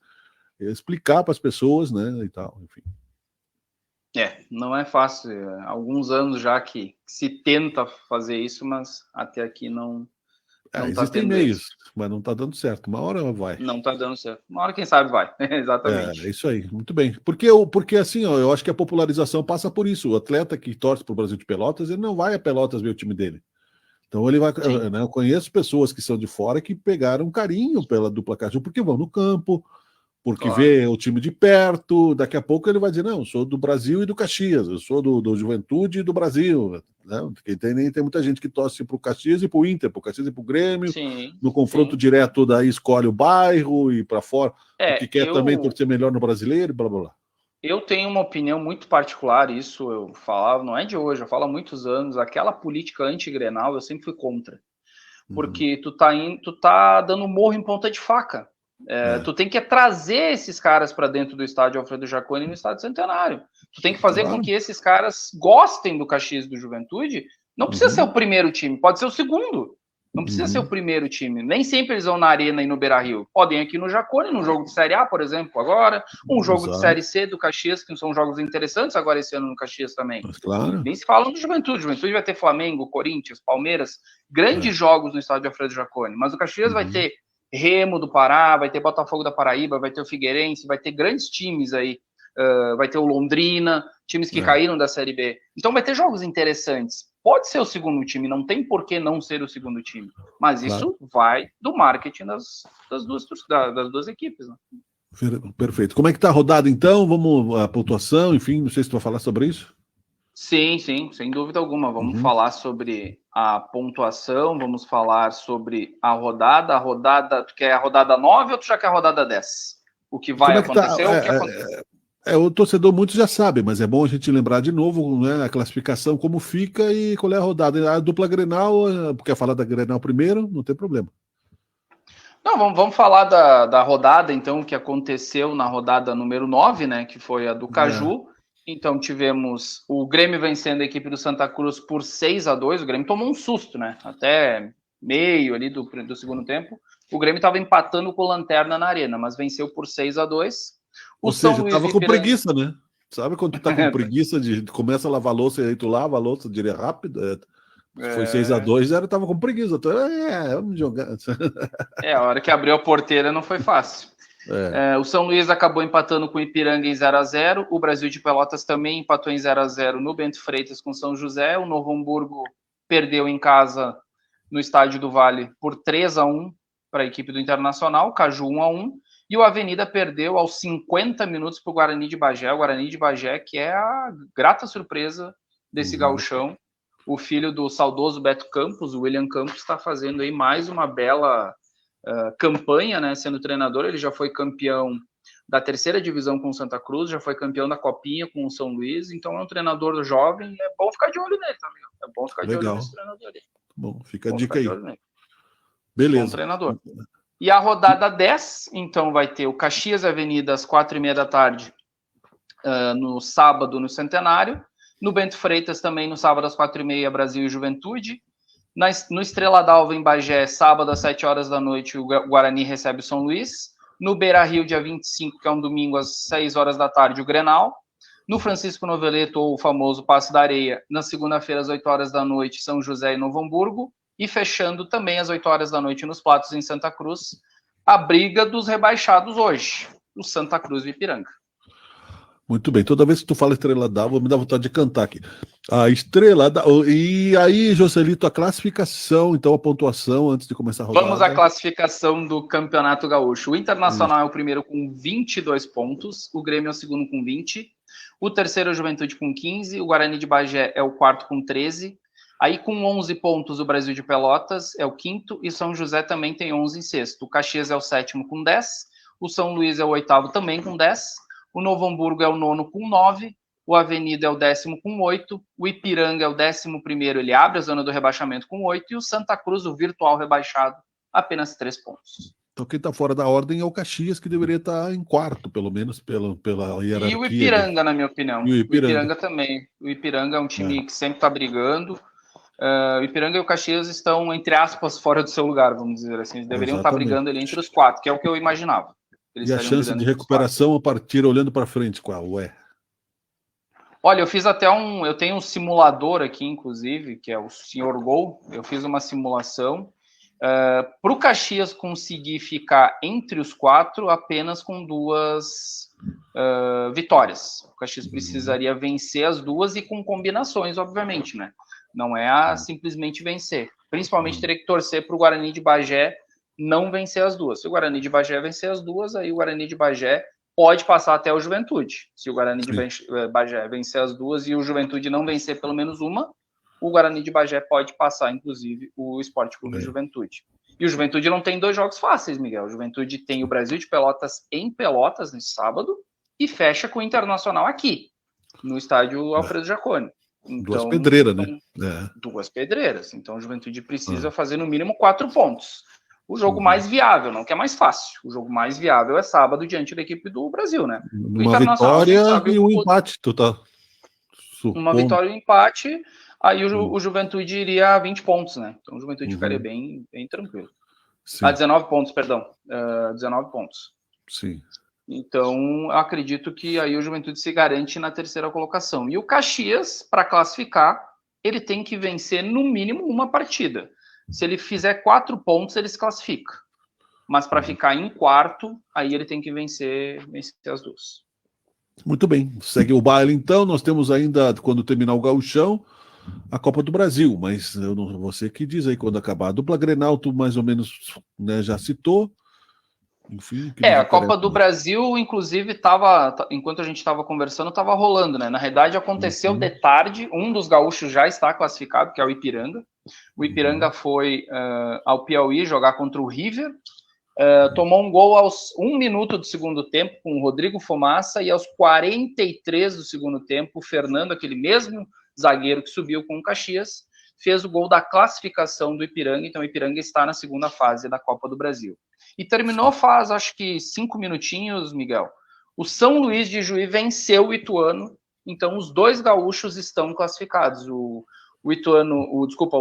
[SPEAKER 1] explicar para as pessoas, né? E tal, enfim.
[SPEAKER 7] Não é fácil. Há alguns anos já que se tenta fazer isso, mas até aqui não tá
[SPEAKER 1] Existem
[SPEAKER 7] tendo
[SPEAKER 1] meios,
[SPEAKER 7] êxito.
[SPEAKER 1] mas não está dando certo. Uma hora vai.
[SPEAKER 7] Não tá dando certo. Uma hora, quem sabe, vai. Exatamente.
[SPEAKER 1] É isso aí, muito bem. Porque assim, ó, eu acho que a popularização passa por isso. O atleta que torce para o Brasil de Pelotas, ele não vai a Pelotas ver o time dele. Então ele vai. Né, eu conheço pessoas que são de fora que pegaram carinho pela dupla Caju, porque vão no campo, porque vê o time de perto. Daqui a pouco ele vai dizer: não, eu sou do Brasil e do Caxias, eu sou do Juventude e do Brasil. Né? Tem muita gente que torce para o Caxias e para o Inter, para o Caxias e para o Grêmio. No confronto direto, daí escolhe o bairro e para fora, porque quer também torcer melhor no brasileiro, blá blá blá.
[SPEAKER 7] Eu tenho uma opinião muito particular, isso eu falava, não é de hoje, eu falo há muitos anos, aquela política anti-Grenal eu sempre fui contra, porque tu tá dando morro em ponta de faca. Tu tem que trazer esses caras para dentro do estádio Alfredo Jaconi e no estádio Centenário. Tu tem que fazer com que esses caras gostem do Caxias e do Juventude. Não precisa ser o primeiro time, pode ser o segundo. Não precisa ser o primeiro time. Nem sempre eles vão na Arena e no Beira-Rio. Podem ir aqui no Jaconi, num jogo de Série A, por exemplo, agora. Um jogo de Série C do Caxias, que são jogos interessantes agora esse ano no Caxias também.
[SPEAKER 1] Claro.
[SPEAKER 7] Nem se fala do Juventude. Juventude vai ter Flamengo, Corinthians, Palmeiras. Grandes jogos no estádio Alfredo Jaconi. Mas o Caxias vai ter Remo do Pará, vai ter Botafogo da Paraíba, vai ter o Figueirense, vai ter grandes times aí. Vai ter o Londrina, times que caíram da Série B. Então vai ter jogos interessantes. Pode ser o segundo time, não tem por que não ser o segundo time. Mas isso vai do marketing das duas equipes. Né?
[SPEAKER 1] Perfeito. Como é que tá a rodada, então? Vamos a pontuação, enfim, não sei se tu vai falar sobre isso.
[SPEAKER 7] Sim, sem dúvida alguma. Vamos falar sobre a pontuação, vamos falar sobre a rodada. Tu quer a rodada 9 ou tu já quer a rodada 10? O que vai acontecer ou o que aconteceu?
[SPEAKER 1] O torcedor muito já sabe, mas é bom a gente lembrar de novo, né, a classificação, como fica e qual é a rodada. A dupla Grenal, quer falar da Grenal primeiro? Não tem problema.
[SPEAKER 7] Não, vamos falar da rodada, então, que aconteceu na rodada número 9, né, que foi a do Caju. Então, tivemos o Grêmio vencendo a equipe do Santa Cruz por 6-2. O Grêmio tomou um susto, né, até meio ali do segundo tempo. O Grêmio estava empatando com o Lanterna na Arena, mas venceu por 6-2.
[SPEAKER 1] Ou seja, tava com preguiça, né? Sabe quando tu tá com preguiça começa a lavar a louça e aí tu lava a louça, diria rápido? Foi 6-2, tava com preguiça. Então, vamos jogar.
[SPEAKER 7] A hora que abriu a porteira não foi fácil. O São Luís acabou empatando com o Ipiranga em 0-0. O Brasil de Pelotas também empatou em 0-0 no Bento Freitas com São José. O Novo Hamburgo perdeu em casa no Estádio do Vale por 3-1 para a equipe do Internacional. Caju 1-1. E o Avenida perdeu aos 50 minutos para o Guarani de Bagé. O Guarani de Bagé, que é a grata surpresa desse gauchão. O filho do saudoso Beto Campos, o William Campos, está fazendo aí mais uma bela campanha, né? Sendo treinador. Ele já foi campeão da terceira divisão com o Santa Cruz, já foi campeão da Copinha com o São Luís. Então é um treinador jovem e é bom ficar de olho nele, tá ligado? É bom ficar de olho nesse treinador aí.
[SPEAKER 1] Bom, fica a dica aí. Beleza.
[SPEAKER 7] Bom treinador. E a rodada 10, então, vai ter o Caxias Avenida às 4h30 da tarde, no sábado, no Centenário. No Bento Freitas também, no sábado, às 4h30, Brasil e Juventude. No Estrela d'Alva, em Bagé, sábado, às 7 horas da noite, o Guarani recebe o São Luís. No Beira-Rio, dia 25, que é um domingo, às 6 horas da tarde, o Grenal. No Francisco Noveleto, ou o famoso Passo da Areia, na segunda-feira, às 8 horas da noite, São José e Novo Hamburgo. E fechando também às 8 horas da noite nos Platos, em Santa Cruz, a briga dos rebaixados hoje, o Santa Cruz e Ipiranga.
[SPEAKER 1] Muito bem, toda vez que tu fala Estrela d'Alva, me dá vontade de cantar aqui. A Estrela d'Alva. E aí, Joselito, a classificação, então a pontuação, antes de começar a rodada.
[SPEAKER 7] Vamos à classificação do Campeonato Gaúcho. O Internacional é o primeiro com 22 pontos, o Grêmio é o segundo com 20, o terceiro é o Juventude com 15, o Guarani de Bagé é o quarto com 13, aí com 11 pontos o Brasil de Pelotas é o quinto e São José também tem 11 em sexto. O Caxias é o sétimo com 10, o São Luís é o oitavo também com 10, o Novo Hamburgo é o nono com 9, o Avenida é o 10º com 8, o Ipiranga é o 11º, ele abre a zona do rebaixamento com 8, e o Santa Cruz, o virtual rebaixado, apenas 3 pontos.
[SPEAKER 1] Então quem está fora da ordem é o Caxias, que deveria estar em quarto, pelo menos pela hierarquia.
[SPEAKER 7] E o Ipiranga, na minha opinião.
[SPEAKER 1] E o
[SPEAKER 7] Ipiranga também. O Ipiranga é um time que sempre está brigando. O Ipiranga e o Caxias estão, entre aspas, fora do seu lugar, vamos dizer assim. Eles deveriam estar brigando ali entre os 4, que é o que eu imaginava. Eles
[SPEAKER 1] e a chance de recuperação a partir olhando para frente, qual é?
[SPEAKER 7] Olha, eu tenho um simulador aqui, inclusive, que é o Senhor Gol. Eu fiz uma simulação para o Caxias conseguir ficar entre os 4 apenas com 2 vitórias. O Caxias precisaria vencer as 2 e com combinações, obviamente, né? Não é simplesmente vencer. Principalmente teria que torcer para o Guarani de Bagé não vencer as 2. Se o Guarani de Bagé vencer as 2, aí o Guarani de Bagé pode passar até o Juventude. Se o Guarani de Bagé vencer as 2 e o Juventude não vencer pelo menos uma, o Guarani de Bagé pode passar, inclusive, o Esporte Clube Juventude. E o Juventude não tem 2 jogos fáceis, Miguel. O Juventude tem o Brasil de Pelotas em Pelotas, nesse sábado, e fecha com o Internacional aqui, no estádio Alfredo Jaconi.
[SPEAKER 1] Então, 2 pedreiras, né?
[SPEAKER 7] 2 pedreiras. Então, o Juventude precisa fazer, no mínimo, 4 pontos. O jogo mais viável, não que é mais fácil. O jogo mais viável é sábado, diante da equipe do Brasil, né?
[SPEAKER 1] Uma vitória e um empate, tu tá supondo.
[SPEAKER 7] Uma vitória e um empate, aí o Juventude iria a 20 pontos, né? Então o Juventude ficaria bem tranquilo.
[SPEAKER 1] Sim.
[SPEAKER 7] A 19 pontos, perdão. 19 pontos.
[SPEAKER 1] Sim.
[SPEAKER 7] Então, eu acredito que aí o Juventude se garante na 3ª colocação. E o Caxias, para classificar, ele tem que vencer no mínimo uma partida. Se ele fizer 4 pontos, ele se classifica. Mas para ficar em 4º, aí ele tem que vencer as 2.
[SPEAKER 1] Muito bem. Segue o baile, então. Nós temos ainda, quando terminar o Gauchão, a Copa do Brasil. Mas eu não, você que diz aí quando acabar. A dupla Grenal, tu mais ou menos, né, já citou. Enfim,
[SPEAKER 7] a Copa do Brasil, inclusive, enquanto a gente estava conversando, estava rolando, né? Na realidade, aconteceu de tarde, um dos gaúchos já está classificado, que é o Ipiranga. O Ipiranga foi ao Piauí jogar contra o River, tomou um gol aos 1 minuto do segundo tempo com o Rodrigo Fumaça, e aos 43 do segundo tempo, o Fernando, aquele mesmo zagueiro que subiu com o Caxias, fez o gol da classificação do Ipiranga. Então o Ipiranga está na 2ª fase da Copa do Brasil. E terminou faz, acho que 5 minutinhos, Miguel. O São Luís de Juí venceu o Ituano, então os 2 gaúchos estão classificados. O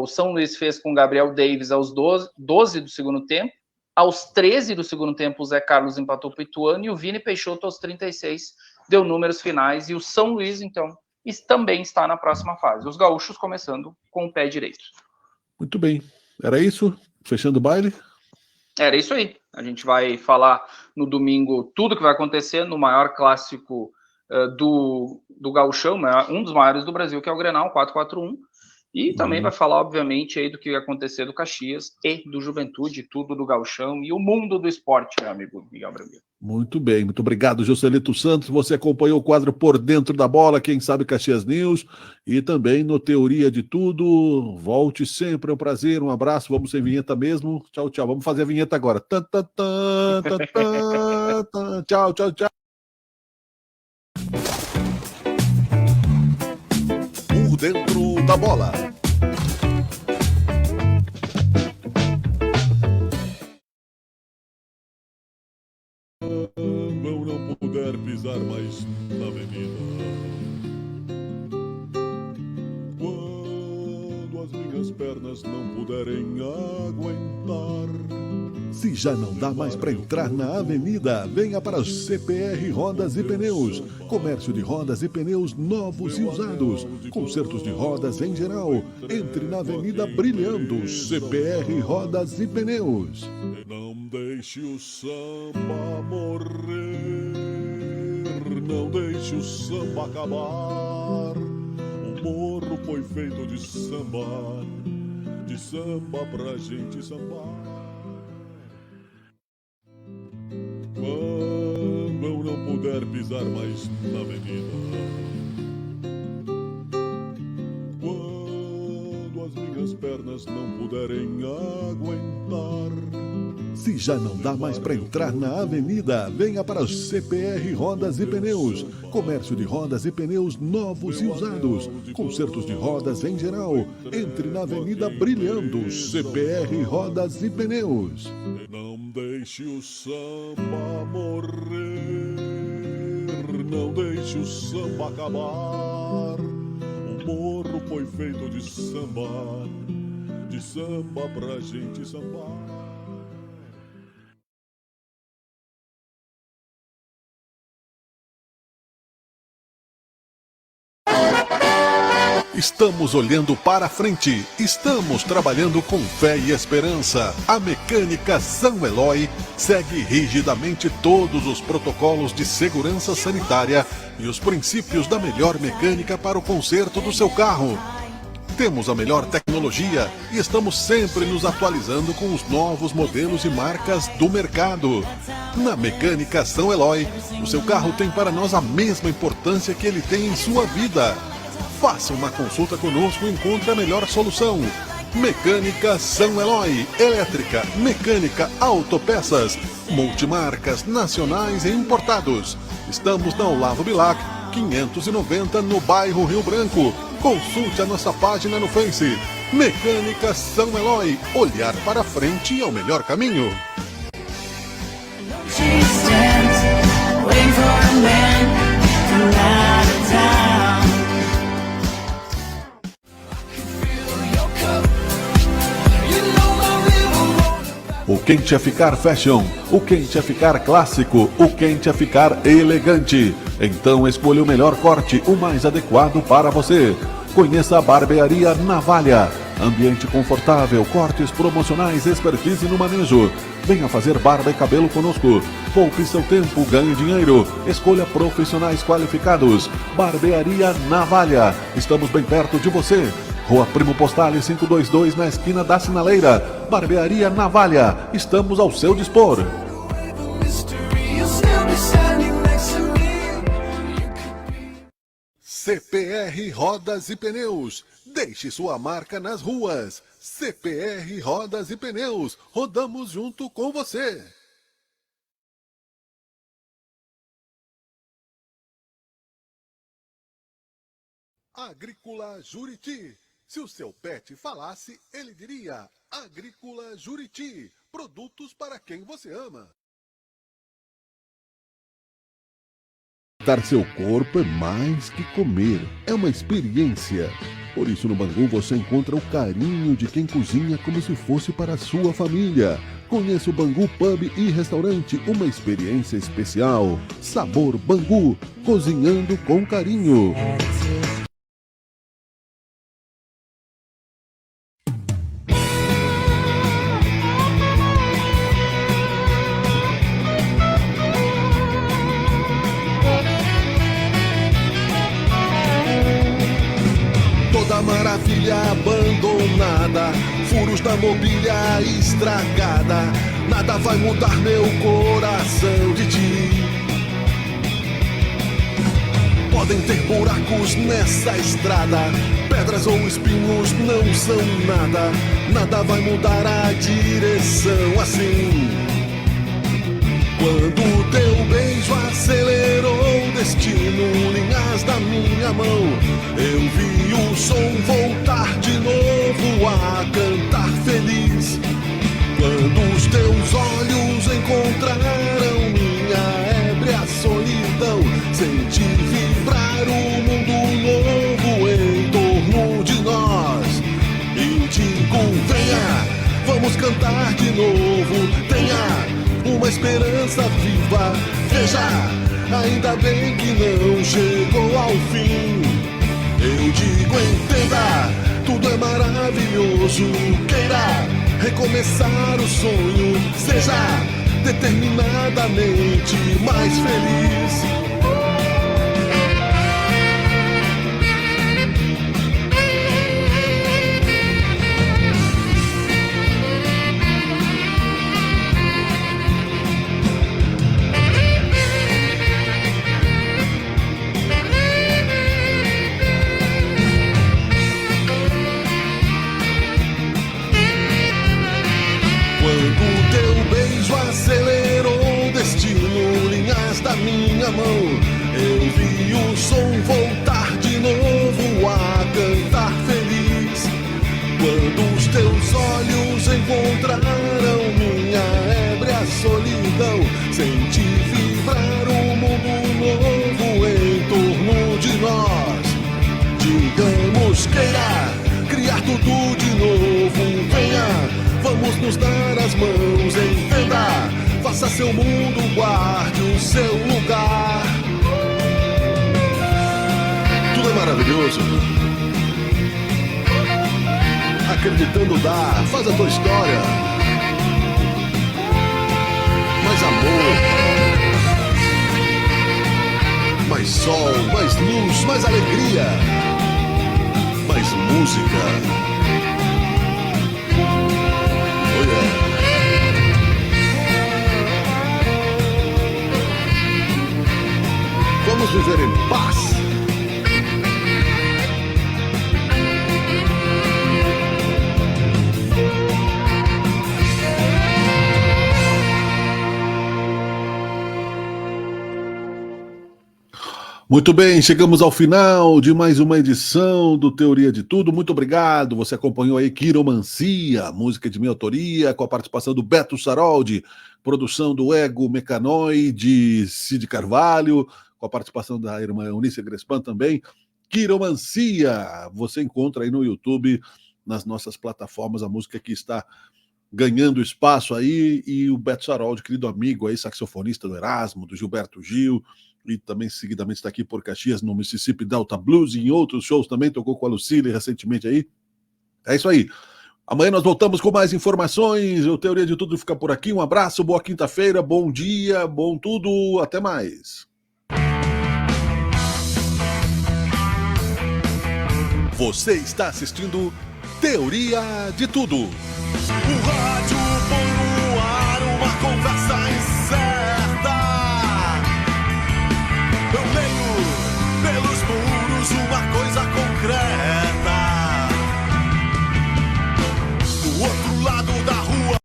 [SPEAKER 7] São Luís fez com o Gabriel Davis aos 12 do segundo tempo. Aos 13 do segundo tempo, o Zé Carlos empatou para o Ituano, e o Vini Peixoto, aos 36, deu números finais. E o São Luís, então, também está na próxima fase. Os gaúchos começando com o pé direito.
[SPEAKER 1] Muito bem. Era isso? Fechando o baile?
[SPEAKER 7] Era isso aí. A gente vai falar no domingo tudo que vai acontecer no maior clássico do Gauchão, um dos maiores do Brasil, que é o Grenal 4-4-1. E também vai falar, obviamente, aí do que vai acontecer do Caxias e do Juventude, tudo do Gauchão e o mundo do esporte, meu amigo Miguel Branco.
[SPEAKER 1] Muito bem, muito obrigado, Joselito Santos. Você acompanhou o quadro Por Dentro da Bola, quem sabe Caxias News, e também no Teoria de Tudo. Volte sempre, é um prazer, um abraço. Vamos sem vinheta mesmo. Tchau, tchau. Vamos fazer a vinheta agora. Tchau, tchau, tchau.
[SPEAKER 6] Por Dentro da Bola.
[SPEAKER 2] Quando não puder pisar mais na avenida, quando as minhas pernas não puderem aguentar.
[SPEAKER 6] Se já não dá mais para entrar na avenida, venha para CPR Rodas e Pneus. Comércio de rodas e pneus novos e usados. Consertos de rodas em geral. Entre na avenida brilhando. CPR Rodas e Pneus.
[SPEAKER 2] E não deixe o samba morrer, não deixe o samba acabar. O morro foi feito de samba pra gente sambar. Quando eu não puder pisar mais na avenida, quando as minhas pernas não puderem aguentar.
[SPEAKER 6] Se já não dá mais para entrar na avenida, venha para CPR Rodas e Pneus. Comércio de rodas e pneus novos e usados. Consertos de rodas em geral. Entre na avenida brilhando. CPR Rodas e Pneus.
[SPEAKER 2] E não deixe o samba morrer, não deixe o samba acabar. O morro foi feito de samba pra gente sambar.
[SPEAKER 6] Estamos olhando para frente, estamos trabalhando com fé e esperança. A Mecânica São Eloy segue rigidamente todos os protocolos de segurança sanitária e os princípios da melhor mecânica para o conserto do seu carro. Temos a melhor tecnologia e estamos sempre nos atualizando com os novos modelos e marcas do mercado. Na Mecânica São Eloy, o seu carro tem para nós a mesma importância que ele tem em sua vida. Faça uma consulta conosco e encontre a melhor solução. Mecânica São Eloy, elétrica, mecânica, autopeças, multimarcas, nacionais e importados. Estamos na Olavo Bilac, 590, no bairro Rio Branco. Consulte a nossa página no Face. Mecânica São Eloy, olhar para frente é o melhor caminho. O quente é ficar fashion, o quente é ficar clássico, o quente é ficar elegante. Então escolha o melhor corte, o mais adequado para você. Conheça a Barbearia Navalha. Ambiente confortável, cortes promocionais, expertise no manejo. Venha fazer barba e cabelo conosco. Poupe seu tempo, ganhe dinheiro. Escolha profissionais qualificados. Barbearia Navalha. Estamos bem perto de você. Rua Primo Postale 522, na esquina da Sinaleira. Barbearia Navalha. Estamos ao seu dispor. CPR Rodas e Pneus. Deixe sua marca nas ruas. CPR Rodas e Pneus. Rodamos junto com você. Agrícola Juriti. Se o seu pet falasse, ele diria: Agrícola Juriti. Produtos para quem você ama.
[SPEAKER 1] Dar seu corpo é mais que comer, é uma experiência. Por isso no Bangu você encontra o carinho de quem cozinha como se fosse para a sua família. Conheça o Bangu Pub e Restaurante, uma experiência especial. Sabor Bangu, cozinhando com carinho.
[SPEAKER 6] Maravilha abandonada, furos da mobília estragada. Nada vai mudar meu coração de ti. Podem ter buracos nessa estrada, pedras ou espinhos não são nada. Nada vai mudar a direção assim. Quando teu beijo acelerou o destino, linhas da minha mão, eu vi o som voltar de novo a cantar feliz. Quando os teus olhos encontraram minha ébria solidão, senti vibrar um mundo novo em torno de nós. E digo, venha, vamos cantar de novo, tenha uma esperança viva. Veja, ainda bem que não chegou ao fim. Eu digo, entenda, tudo é maravilhoso. Queira recomeçar o sonho, seja determinadamente mais feliz. Acelerou o destino, linhas da minha mão, eu vi o som voltar de novo a cantar feliz. Quando os teus olhos encontraram minha ébria solidão, senti vibrar um mundo novo em torno de nós. Digamos, queira criar tudo de novo, venha, vamos nos dar as mãos, entenda, faça seu mundo, guarde o seu lugar. Tudo é maravilhoso.
[SPEAKER 1] acreditando dá. Faz a tua história. Mais amor. Mais sol, mais luz, mais alegria. Mais música. Oh yeah. Vamos viver em paz. Muito bem, chegamos ao final de mais uma edição do Teoria de Tudo. Muito obrigado, você acompanhou aí Quiromancia, música de minha autoria, com a participação do Beto Saroldi, produção do Ego Mecanoide, Cid Carvalho, com a participação da irmã Eunice Grespan também. Quiromancia, você encontra aí no YouTube, nas nossas plataformas, a música que está ganhando espaço aí, e o Beto Saroldi, querido amigo aí, saxofonista do Erasmo, do Gilberto Gil, e também seguidamente está aqui por Caxias, no Mississippi Delta Blues, e em outros shows também, tocou com a Lucille recentemente aí. É isso aí. Amanhã nós voltamos com mais informações, o Teoria de Tudo fica por aqui. Um abraço, boa quinta-feira, bom dia, bom tudo, até mais. Você está assistindo Teoria de Tudo.
[SPEAKER 2] O rádio põe no ar uma conversa